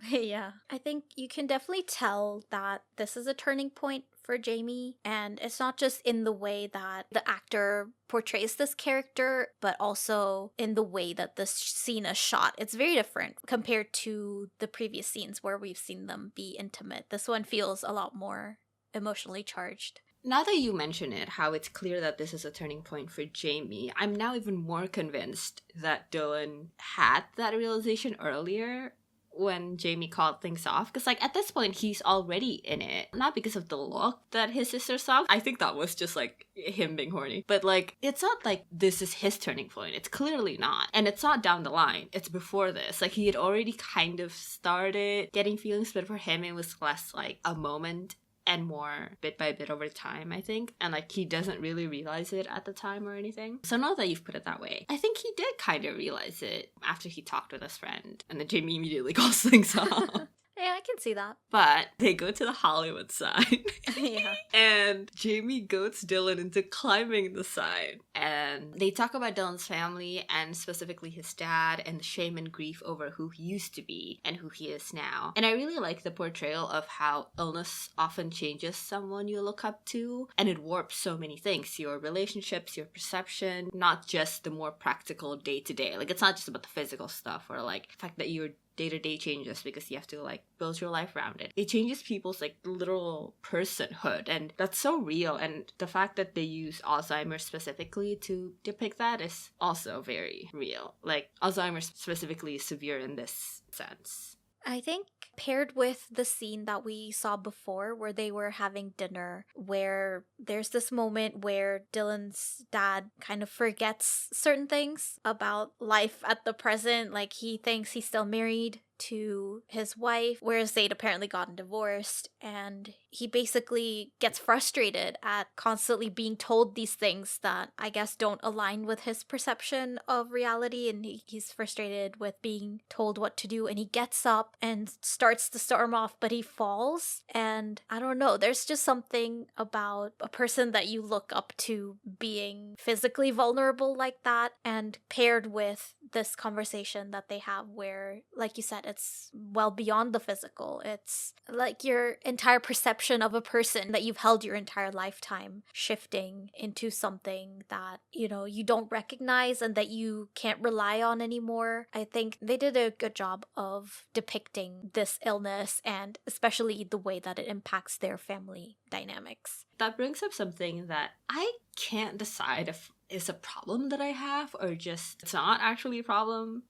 Yeah, I think you can definitely tell that this is a turning point for Jamie, and it's not just in the way that the actor portrays this character, but also in the way that this scene is shot. It's very different compared to the previous scenes where we've seen them be intimate. This one feels a lot more emotionally charged. Now that you mention it, how it's clear that this is a turning point for Jamie, I'm now even more convinced that Dylan had that realization earlier when Jamie called things off. Because like at this point, he's already in it. Not because of the look that his sister saw. I think that was just like him being horny. But like, it's not like this is his turning point. It's clearly not. And it's not down the line. It's before this. Like he had already kind of started getting feelings, but for him it was less like a moment and more bit by bit over time, I think. And like he doesn't really realize it at the time or anything. So now that you've put it that way, I think he did kind of realize it after he talked with his friend. And then Jamie immediately calls things off. Yeah, I can see that. But they go to the Hollywood side. Yeah. And Jamie goads Dylan into climbing the side. And they talk about Dylan's family and specifically his dad and the shame and grief over who he used to be and who he is now. And I really like the portrayal of how illness often changes someone you look up to. And it warps so many things. Your relationships, your perception, not just the more practical day-to-day. Like it's not just about the physical stuff or like the fact that you're day-to-day changes because you have to like build your life around it. It changes people's like literal personhood, and that's so real. And the fact that they use Alzheimer's specifically to depict that is also very real. Like Alzheimer's specifically is severe in this sense. I think paired with the scene that we saw before where they were having dinner, where there's this moment where Dylan's dad kind of forgets certain things about life at the present. Like he thinks he's still married to his wife, whereas they'd apparently gotten divorced, and he basically gets frustrated at constantly being told these things that I guess don't align with his perception of reality, and he's frustrated with being told what to do, and he gets up and starts to storm off, but he falls. And I don't know, there's just something about a person that you look up to being physically vulnerable like that, and paired with this conversation that they have where, like you said, It's well beyond the physical. It's like your entire perception of a person that you've held your entire lifetime shifting into something that, you know, you don't recognize and that you can't rely on anymore. I think they did a good job of depicting this illness and especially the way that it impacts their family dynamics. That brings up something that I can't decide if it's a problem that I have or just it's not actually a problem.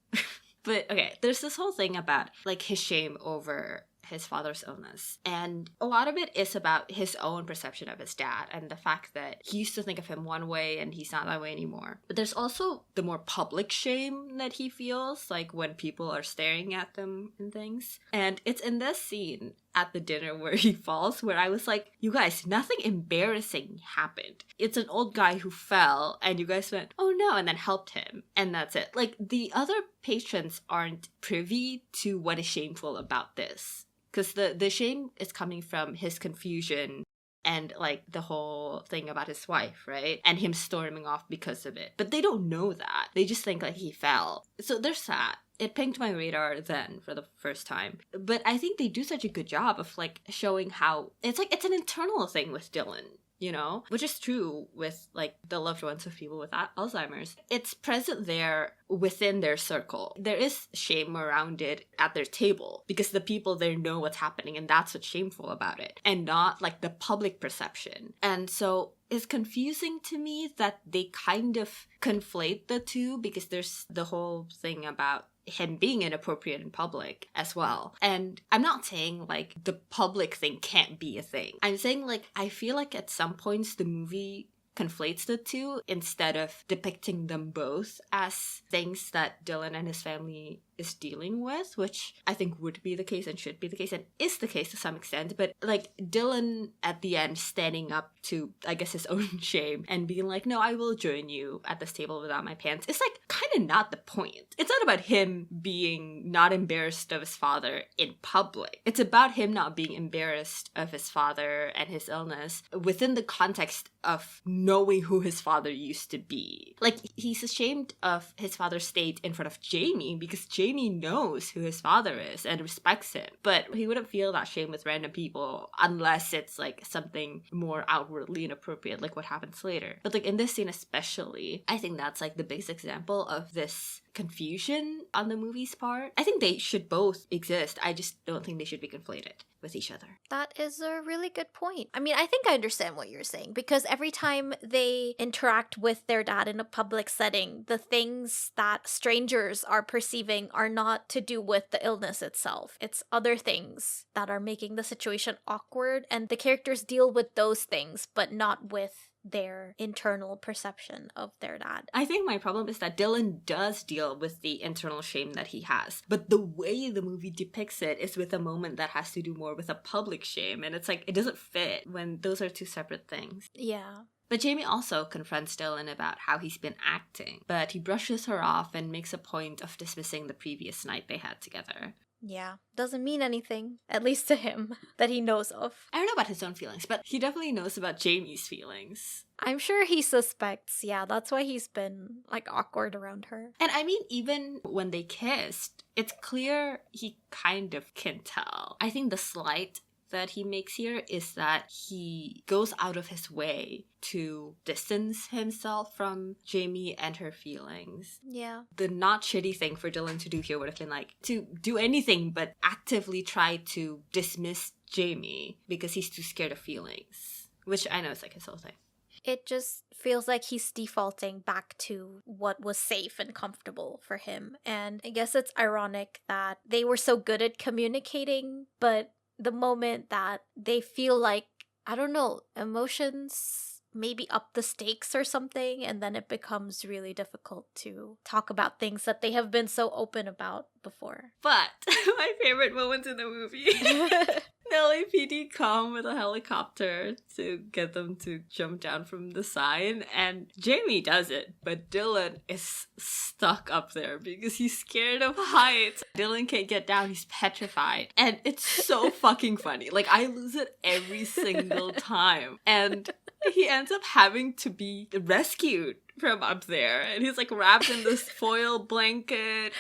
But okay, there's this whole thing about like his shame over his father's illness. And a lot of it is about his own perception of his dad and the fact that he used to think of him one way and he's not that way anymore. But there's also the more public shame that he feels, like when people are staring at them and things. And it's in this scene at the dinner where he falls, where I was like, you guys, nothing embarrassing happened. It's an old guy who fell and you guys went, oh no, and then helped him. And that's it. Like the other patrons aren't privy to what is shameful about this. Because the shame is coming from his confusion and like the whole thing about his wife, right? And him storming off because of it. But they don't know that. They just think like he fell. So there's that. It pinged my radar then for the first time. But I think they do such a good job of like showing how it's like it's an internal thing with Dylan. You know, which is true with like the loved ones of people with Alzheimer's. It's present there within their circle. There is shame around it at their table because the people there know what's happening and that's what's shameful about it and not like the public perception. And so it's confusing to me that they kind of conflate the two because there's the whole thing about him being inappropriate in public as well. And I'm not saying like the public thing can't be a thing. I'm saying like I feel like at some points the movie conflates the two instead of depicting them both as things that Dylan and his family is dealing with, which I think would be the case and should be the case and is the case to some extent. But like Dylan at the end standing up to, I guess, his own shame and being like, no, I will join you at this table without my pants. It's like kind of not the point. It's not about him being not embarrassed of his father in public. It's about him not being embarrassed of his father and his illness within the context of knowing who his father used to be. Like he's ashamed of his father's state in front of Jamie because Jamie knows who his father is and respects him. But he wouldn't feel that shame with random people unless it's like something more outwardly inappropriate, like what happens later. But like in this scene especially, I think that's like the biggest example of this confusion on the movie's part. I think they should both exist. I just don't think they should be conflated with each other. That is a really good point. I mean, I think I understand what you're saying because every time they interact with their dad in a public setting, the things that strangers are perceiving are not to do with the illness itself. It's other things that are making the situation awkward, and the characters deal with those things, but not with their internal perception of their dad. I think my problem is that Dylan does deal with the internal shame that he has, but the way the movie depicts it is with a moment that has to do more with a public shame, and it's like it doesn't fit when those are two separate things. Yeah. But Jamie also confronts Dylan about how he's been acting, but he brushes her off and makes a point of dismissing the previous night they had together. Yeah, doesn't mean anything, at least to him, that he knows of. I don't know about his own feelings, but he definitely knows about Jamie's feelings. I'm sure he suspects, yeah, that's why he's been, like, awkward around her. And I mean, even when they kissed, it's clear he kind of can tell. I think the slight that he makes here is that he goes out of his way to distance himself from Jamie and her feelings. Yeah. The not shitty thing for Dylan to do here would have been like to do anything but actively try to dismiss Jamie because he's too scared of feelings, which I know is like his whole thing. It just feels like he's defaulting back to what was safe and comfortable for him. And I guess it's ironic that they were so good at communicating, but the moment that they feel like, I don't know, emotions maybe up the stakes or something, and then it becomes really difficult to talk about things that they have been so open about before. But my favorite moment in the movie, the LAPD come with a helicopter to get them to jump down from the sign, and Jamie does it, but Dylan is stuck up there because he's scared of heights. Dylan can't get down, he's petrified, and it's so fucking funny. Like, I lose it every single time, and he ends up having to be rescued from up there, and he's like wrapped in this foil blanket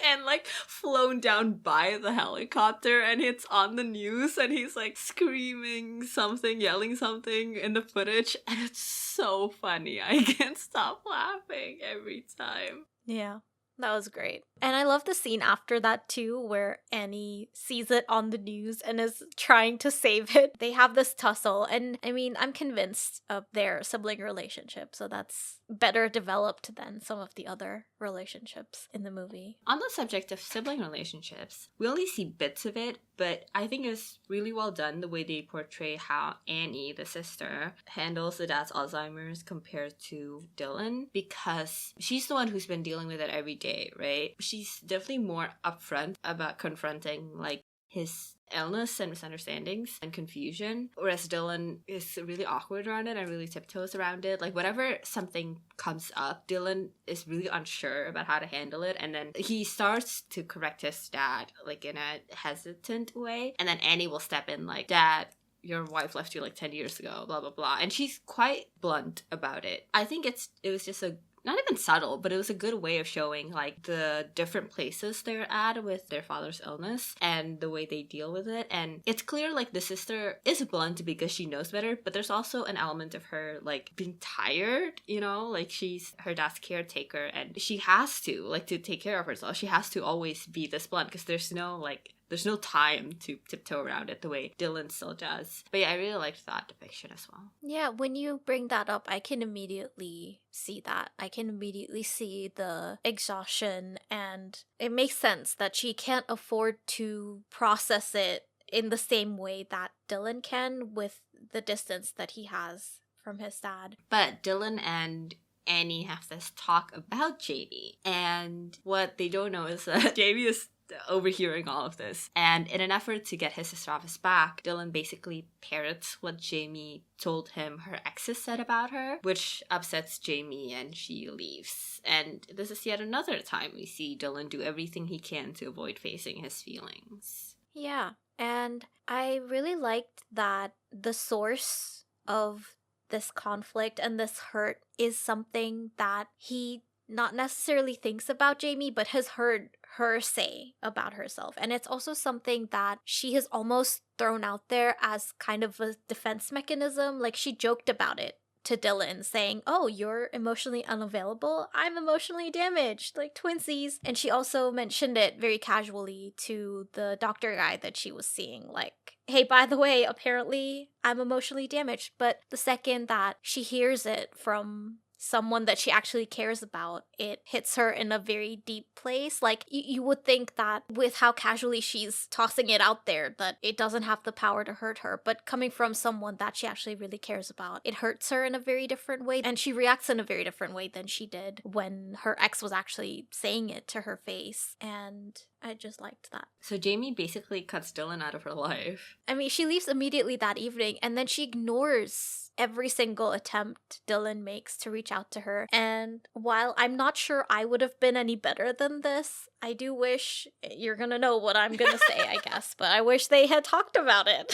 and like flown down by the helicopter, and it's on the news, and he's like screaming something, yelling something in the footage, and it's so funny. I can't stop laughing every time. Yeah. That was great. And I love the scene after that too, where Annie sees it on the news and is trying to save it. They have this tussle, and I mean, I'm convinced of their sibling relationship, so that's better developed than some of the other relationships in the movie. On the subject of sibling relationships, we only see bits of it, but I think it's really well done the way they portray how Annie, the sister, handles the dad's Alzheimer's compared to Dylan, because she's the one who's been dealing with it every day, right? She's definitely more upfront about confronting like his illness and misunderstandings and confusion, whereas Dylan is really awkward around it and really tiptoes around it. Like whenever something comes up, Dylan is really unsure about how to handle it, and then he starts to correct his dad like in a hesitant way, and then Annie will step in like, "Dad, your wife left you like 10 years ago, blah blah blah," and she's quite blunt about it. I think it was just a not even subtle, but it was a good way of showing like the different places they're at with their father's illness and the way they deal with it. And it's clear like the sister is blunt because she knows better, but there's also an element of her like being tired, you know, like she's her dad's caretaker and she has to like to take care of herself. She has to always be this blunt because there's no time to tiptoe around it the way Dylan still does. But yeah, I really liked that depiction as well. Yeah, when you bring that up, I can immediately see that. I can immediately see the exhaustion, and it makes sense that she can't afford to process it in the same way that Dylan can with the distance that he has from his dad. But Dylan and Annie have this talk about Jamie, and what they don't know is that Jamie is overhearing all of this, and in an effort to get his sister off his back, Dylan basically parrots what Jamie told him her exes said about her, which upsets Jamie and she leaves. And this is yet another time we see Dylan do everything he can to avoid facing his feelings. Yeah, and I really liked that the source of this conflict and this hurt is something that he not necessarily thinks about Jamie, but has heard her say about herself. And it's also something that she has almost thrown out there as kind of a defense mechanism. Like she joked about it to Dylan, saying, "Oh, you're emotionally unavailable? I'm emotionally damaged, like twinsies." And she also mentioned it very casually to the doctor guy that she was seeing, like, "Hey, by the way, apparently I'm emotionally damaged." But the second that she hears it from someone that she actually cares about, it hits her in a very deep place. Like, you would think that with how casually she's tossing it out there, that it doesn't have the power to hurt her. But coming from someone that she actually really cares about, it hurts her in a very different way. And she reacts in a very different way than she did when her ex was actually saying it to her face. And I just liked that. So Jamie basically cuts Dylan out of her life. I mean, she leaves immediately that evening, and then she ignores every single attempt Dylan makes to reach out to her. And while I'm not sure I would have been any better than this, I do wish, you're gonna know what I'm gonna say, I guess, but I wish they had talked about it.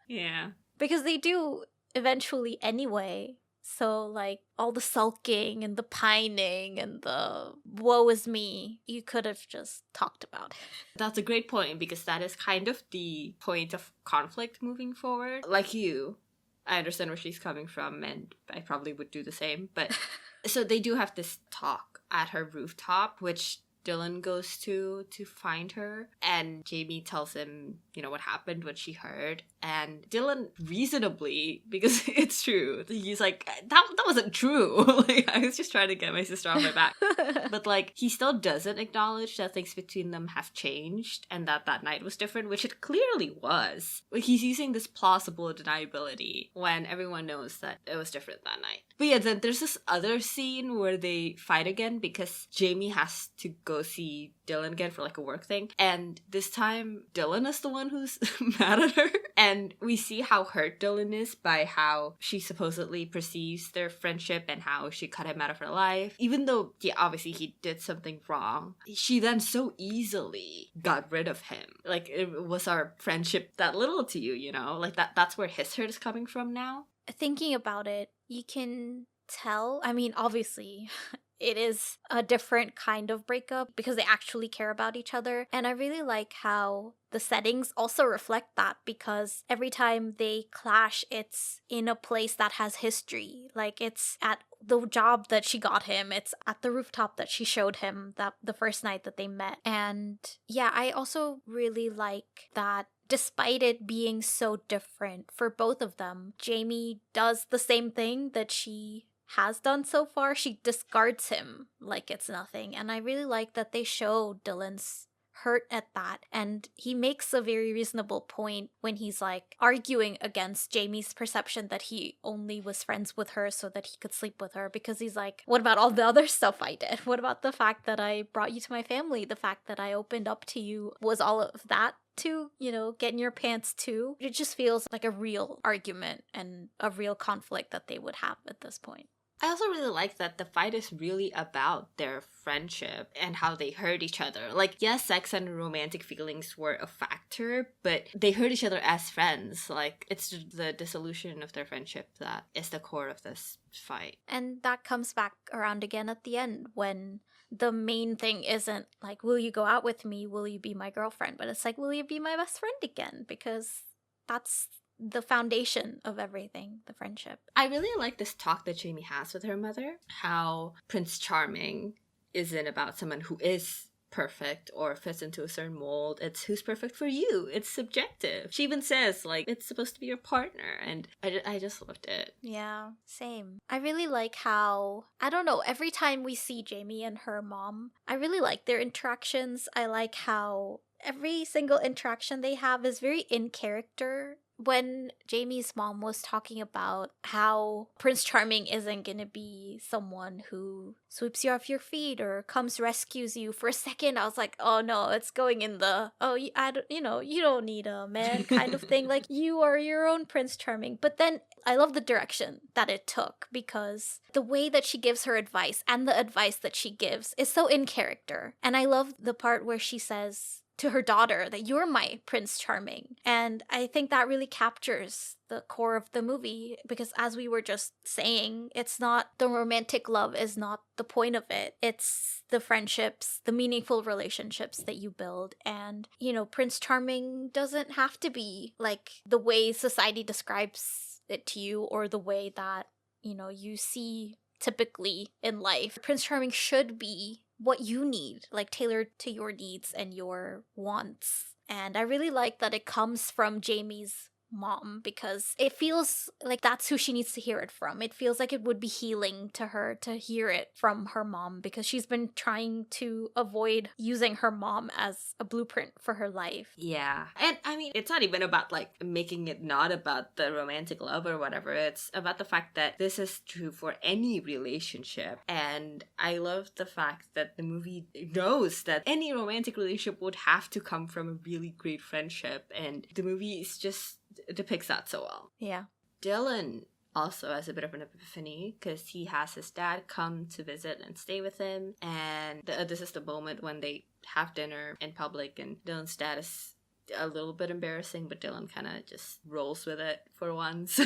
Yeah. Because they do eventually anyway. So, like, all the sulking and the pining and the woe is me, you could have just talked about it. That's a great point, because that is kind of the point of conflict moving forward. Like you, I understand where she's coming from, and I probably would do the same. But so they do have this talk at her rooftop, which Dylan goes to find her, and Jamie tells him, you know, what happened, what she heard, and Dylan reasonably, because it's true, he's like, that wasn't true. Like, I was just trying to get my sister off my back. But like, he still doesn't acknowledge that things between them have changed and that night was different, which it clearly was. Like, he's using this plausible deniability when everyone knows that it was different that night. But yeah, then there's this other scene where they fight again because Jamie has to go see Dylan again for like a work thing, and this time Dylan is the one one who's mad at her. And we see how hurt Dylan is by how she supposedly perceives their friendship and how she cut him out of her life. Even though, yeah, obviously he did something wrong, she then so easily got rid of him. Like, it was our friendship that little to you, you know? Like, that's where his hurt is coming from now. Thinking about it, you can tell, I mean, obviously, it is a different kind of breakup because they actually care about each other. And I really like how the settings also reflect that, because every time they clash, it's in a place that has history. Like, it's at the job that she got him, it's at the rooftop that she showed him that the first night that they met. And yeah, I also really like that despite it being so different for both of them, Jamie does the same thing that she has done so far. She discards him like it's nothing. And I really like that they show Dylan's hurt at that. And he makes a very reasonable point when he's like arguing against Jamie's perception that he only was friends with her so that he could sleep with her, because he's like, what about all the other stuff I did? What about the fact that I brought you to my family? The fact that I opened up to you, was all of that to, you know, get in your pants too? It just feels like a real argument and a real conflict that they would have at this point. I also really like that the fight is really about their friendship and how they hurt each other. Like, yes, sex and romantic feelings were a factor, but they hurt each other as friends. Like, it's the dissolution of their friendship that is the core of this fight. And that comes back around again at the end when the main thing isn't like, will you go out with me? Will you be my girlfriend? But it's like, will you be my best friend again? Because that's the foundation of everything, the friendship. I really like this talk that Jamie has with her mother, how Prince Charming isn't about someone who is perfect or fits into a certain mold. It's who's perfect for you. It's subjective. She even says, like, it's supposed to be your partner. And I just loved it. Yeah, same. I really like how, I don't know, every time we see Jamie and her mom, I really like their interactions. I like how every single interaction they have is very in character. When Jamie's mom was talking about how Prince Charming isn't gonna be someone who sweeps you off your feet or comes rescues you, for a second I was like, oh no, it's going in the, oh, you don't need a man kind of thing. Like, you are your own Prince Charming. But then I love the direction that it took, because the way that she gives her advice and the advice that she gives is so in character. And I love the part where she says to her daughter that you're my Prince Charming. And I think that really captures the core of the movie, because as we were just saying, it's not, the romantic love is not the point of it. It's the friendships, the meaningful relationships that you build. And, you know, Prince Charming doesn't have to be like the way society describes it to you, or the way that, you know, you see typically in life. Prince Charming should be what you need, like tailored to your needs and your wants. And I really like that it comes from Jamie's mom, because it feels like that's who she needs to hear it from. It feels like it would be healing to her to hear it from her mom, because she's been trying to avoid using her mom as a blueprint for her life. Yeah. And I mean, it's not even about like making it not about the romantic love or whatever. It's about the fact that this is true for any relationship. And I love the fact that the movie knows that any romantic relationship would have to come from a really great friendship. And the movie is just depicts that so well. Yeah. Dylan also has a bit of an epiphany, because he has his dad come to visit and stay with him, and this is the moment when they have dinner in public, and Dylan's dad is a little bit embarrassing, but Dylan kind of just rolls with it for once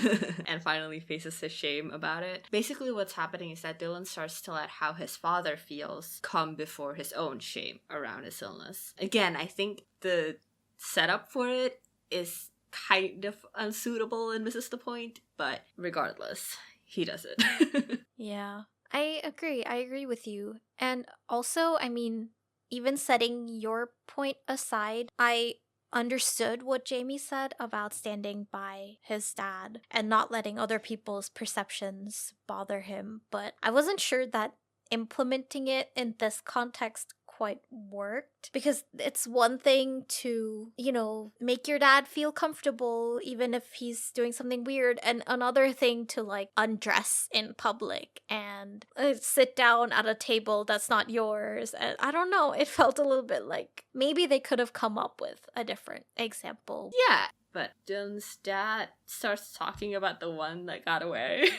and finally faces his shame about it. Basically what's happening is that Dylan starts to let how his father feels come before his own shame around his illness. Again, I think the setup for it is kind of unsuitable and misses the point, but regardless, he does it. Yeah, I agree with you. And also, I mean, even setting your point aside, I understood what Jamie said about standing by his dad and not letting other people's perceptions bother him, but I wasn't sure that implementing it in this context quite worked, because it's one thing to, make your dad feel comfortable even if he's doing something weird, and another thing to like undress in public and sit down at a table that's not yours. And I don't know, it felt a little bit like maybe they could have come up with a different example. Yeah, but Dylan's dad starts talking about the one that got away.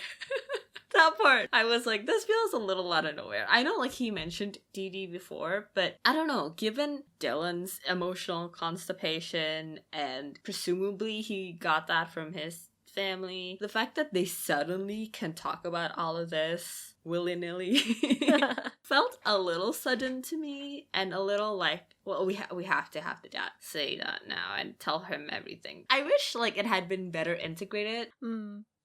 That part, I was like, this feels a little out of nowhere. I know, like, he mentioned Dee Dee before, but I don't know, given Dylan's emotional constipation, and presumably he got that from his family, the fact that they suddenly can talk about all of this willy-nilly felt a little sudden to me, and a little like, well, we have to have the dad say that now and tell him everything. I wish, like, it had been better integrated.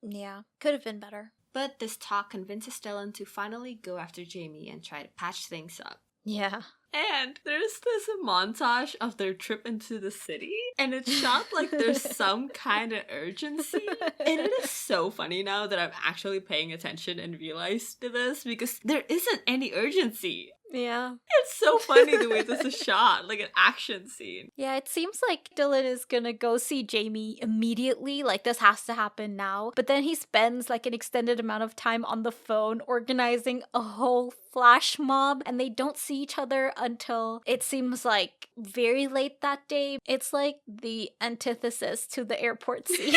Yeah, could have been better. But this talk convinces Dylan to finally go after Jamie and try to patch things up. Yeah. And there's this montage of their trip into the city, and it's shot like there's some kind of urgency. And it is so funny now that I'm actually paying attention and realized this, because there isn't any urgency. Yeah. It's so funny the way this is shot, like an action scene. Yeah, it seems like Dylan is gonna go see Jamie immediately, like this has to happen now. But then he spends like an extended amount of time on the phone organizing a whole flash mob, and they don't see each other until it seems like very late that day. It's like the antithesis to the airport scene.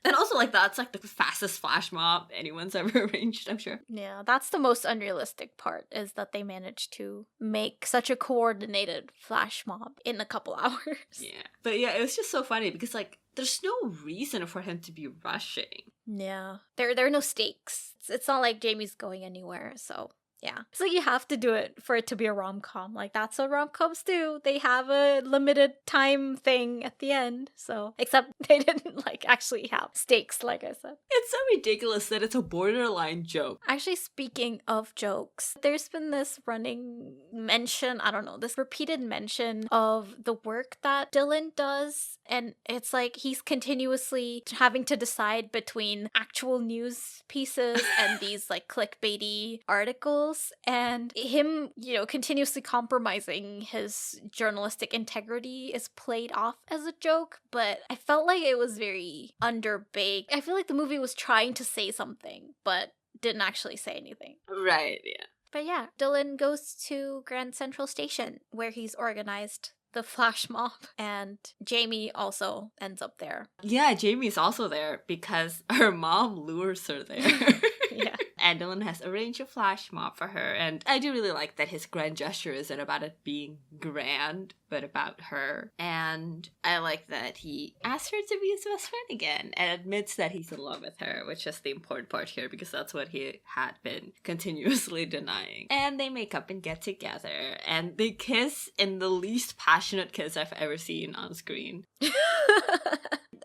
And also, like, that's like the fastest flash mob anyone's ever arranged, I'm sure. Yeah, that's the most unrealistic part, is that they managed to make such a coordinated flash mob in a couple hours. Yeah. But yeah, it was just so funny because, like, there's no reason for him to be rushing. Yeah. There are no stakes. It's not like Jamie's going anywhere, so... yeah. So you have to do it for it to be a rom-com. Like, that's what rom-coms do. They have a limited time thing at the end. So, except they didn't, like, actually have stakes, like I said. It's so ridiculous that it's a borderline joke. Actually, speaking of jokes, there's been this running mention, I don't know, this repeated mention of the work that Dylan does. And it's like he's continuously having to decide between actual news pieces and these, like, clickbaity articles. And him, continuously compromising his journalistic integrity is played off as a joke, but I felt like it was very underbaked. I feel like the movie was trying to say something, but didn't actually say anything. Right, yeah. But yeah, Dylan goes to Grand Central Station, where he's organized the flash mob, and Jamie also ends up there. Yeah, Jamie's also there because her mom lures her there. Yeah. And Dylan has arranged a flash mob for her, and I do really like that his grand gesture isn't about it being grand, but about her. And I like that he asks her to be his best friend again and admits that he's in love with her, which is the important part here because that's what he had been continuously denying. And they make up and get together, and they kiss in the least passionate kiss I've ever seen on screen.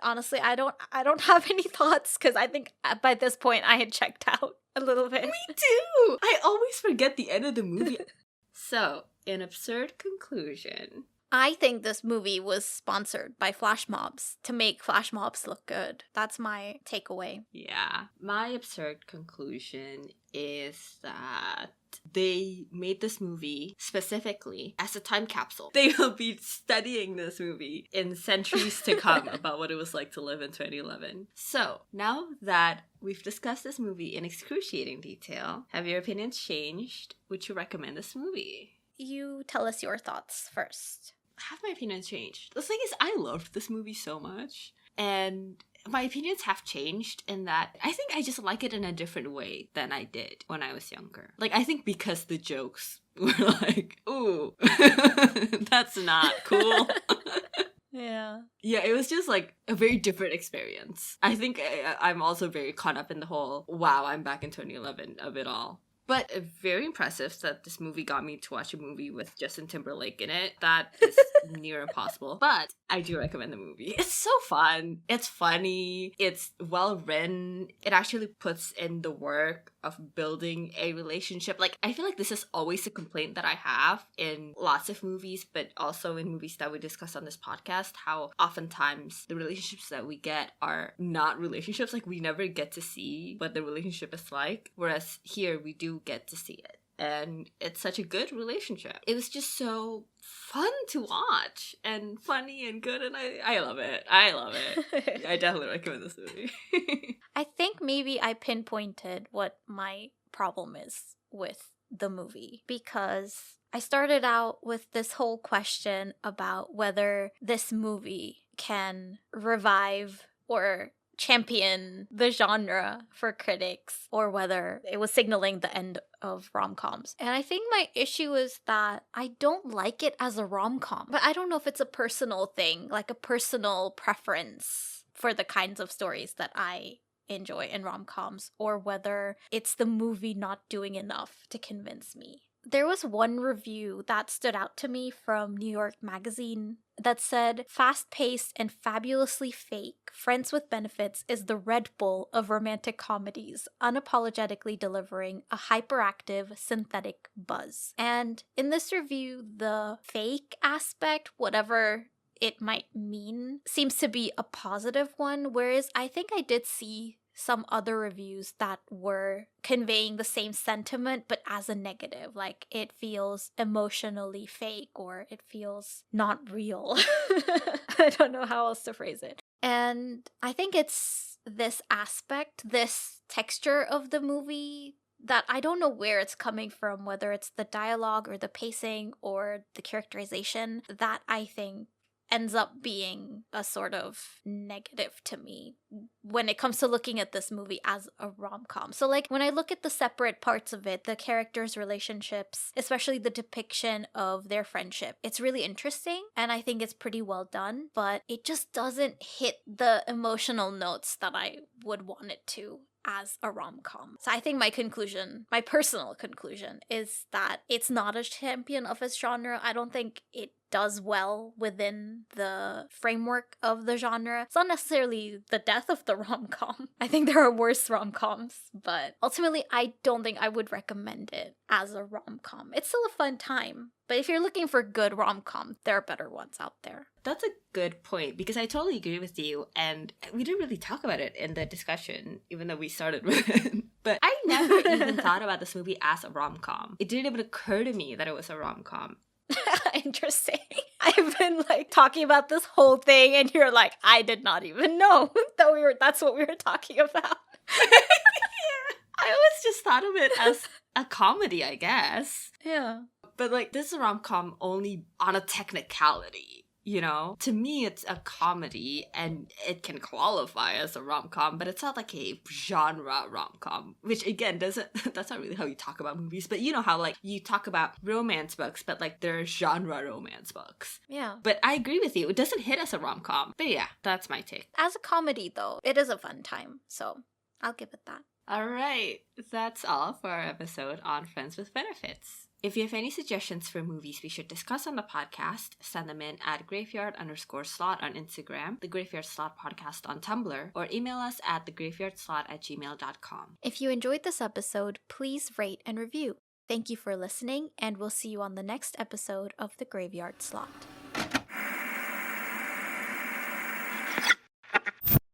Honestly, I don't have any thoughts, because I think by this point I had checked out a little bit. Me too! I always forget the end of the movie. So, in absurd conclusion, I think this movie was sponsored by flash mobs to make flash mobs look good. That's my takeaway. yeah, my absurd conclusion is that they made this movie specifically as a time capsule. They will be studying this movie in centuries to come about what it was like to live in 2011. So, now that we've discussed this movie in excruciating detail, have your opinions changed? Would you recommend this movie? You tell us your thoughts first. Have my opinions changed? The thing is, I loved this movie so much, and my opinions have changed in that I think I just like it in a different way than I did when I was younger. Like, I think because the jokes were like, ooh, that's not cool. Yeah. Yeah, it was just like a very different experience. I think I'm also very caught up in the whole, wow, I'm back in 2011 of it all. But very impressive that this movie got me to watch a movie with Justin Timberlake in it. That is near impossible. But I do recommend the movie. It's so fun. It's funny. It's well written. It actually puts in the work of building a relationship. Like, I feel like this is always a complaint that I have in lots of movies, but also in movies that we discuss on this podcast, how oftentimes the relationships that we get are not relationships. Like, we never get to see what the relationship is like. Whereas here, we do get to see it. and it's such a good relationship. It was just so fun to watch and funny and good, and I love it. I love it. I definitely recommend this movie. I think maybe I pinpointed what my problem is with the movie, because I started out with this whole question about whether this movie can revive or champion the genre for critics, or whether it was signaling the end of rom-coms. And I think my issue is that I don't like it as a rom-com. But I don't know if it's a personal thing, like a personal preference for the kinds of stories that I enjoy in rom-coms, or whether it's the movie not doing enough to convince me. There was one review that stood out to me from New York Magazine that said, "Fast-paced and fabulously fake, Friends with Benefits is the Red Bull of romantic comedies, unapologetically delivering a hyperactive, synthetic buzz." And in this review, the fake aspect, whatever it might mean, seems to be a positive one, whereas I think I did see some other reviews that were conveying the same sentiment but as a negative, like it feels emotionally fake or it feels not real. I don't know how else to phrase it. And I think it's this aspect, this texture of the movie that I don't know where it's coming from, whether it's the dialogue or the pacing or the characterization, that I think ends up being a sort of negative to me when it comes to looking at this movie as a rom-com. So like when I look at the separate parts of it, the characters' relationships, especially the depiction of their friendship, it's really interesting and I think it's pretty well done, but it just doesn't hit the emotional notes that I would want it to as a rom-com. So I think my personal conclusion is that it's not a champion of its genre. I don't think it does well within the framework of the genre. It's not necessarily the death of the rom-com. I think there are worse rom-coms, but ultimately I don't think I would recommend it as a rom-com. It's still a fun time, but if you're looking for good rom-com, there are better ones out there. That's a good point, because I totally agree with you, and we didn't really talk about it in the discussion, even though we started with it. But I never even thought about this movie as a rom-com. It didn't even occur to me that it was a rom-com. Interesting. I've been like talking about this whole thing and you're like, I did not even know that that's what we were talking about. Yeah. I always just thought of it as a comedy, I guess. Yeah. But like, this is a rom-com only on a technicality, you know? To me, it's a comedy and it can qualify as a rom-com, but it's not like a genre rom-com, which again, that's not really how you talk about movies, but you know how like you talk about romance books, but like they're genre romance books. Yeah. But I agree with you. It doesn't hit as a rom-com. But yeah, that's my take. As a comedy though, it is a fun time. So I'll give it that. All right. That's all for our episode on Friends with Benefits. If you have any suggestions for movies we should discuss on the podcast, send them in at graveyard_slot on Instagram, the Graveyard Slot Podcast on Tumblr, or email us at thegraveyardslot@gmail.com. If you enjoyed this episode, please rate and review. Thank you for listening, and we'll see you on the next episode of The Graveyard Slot.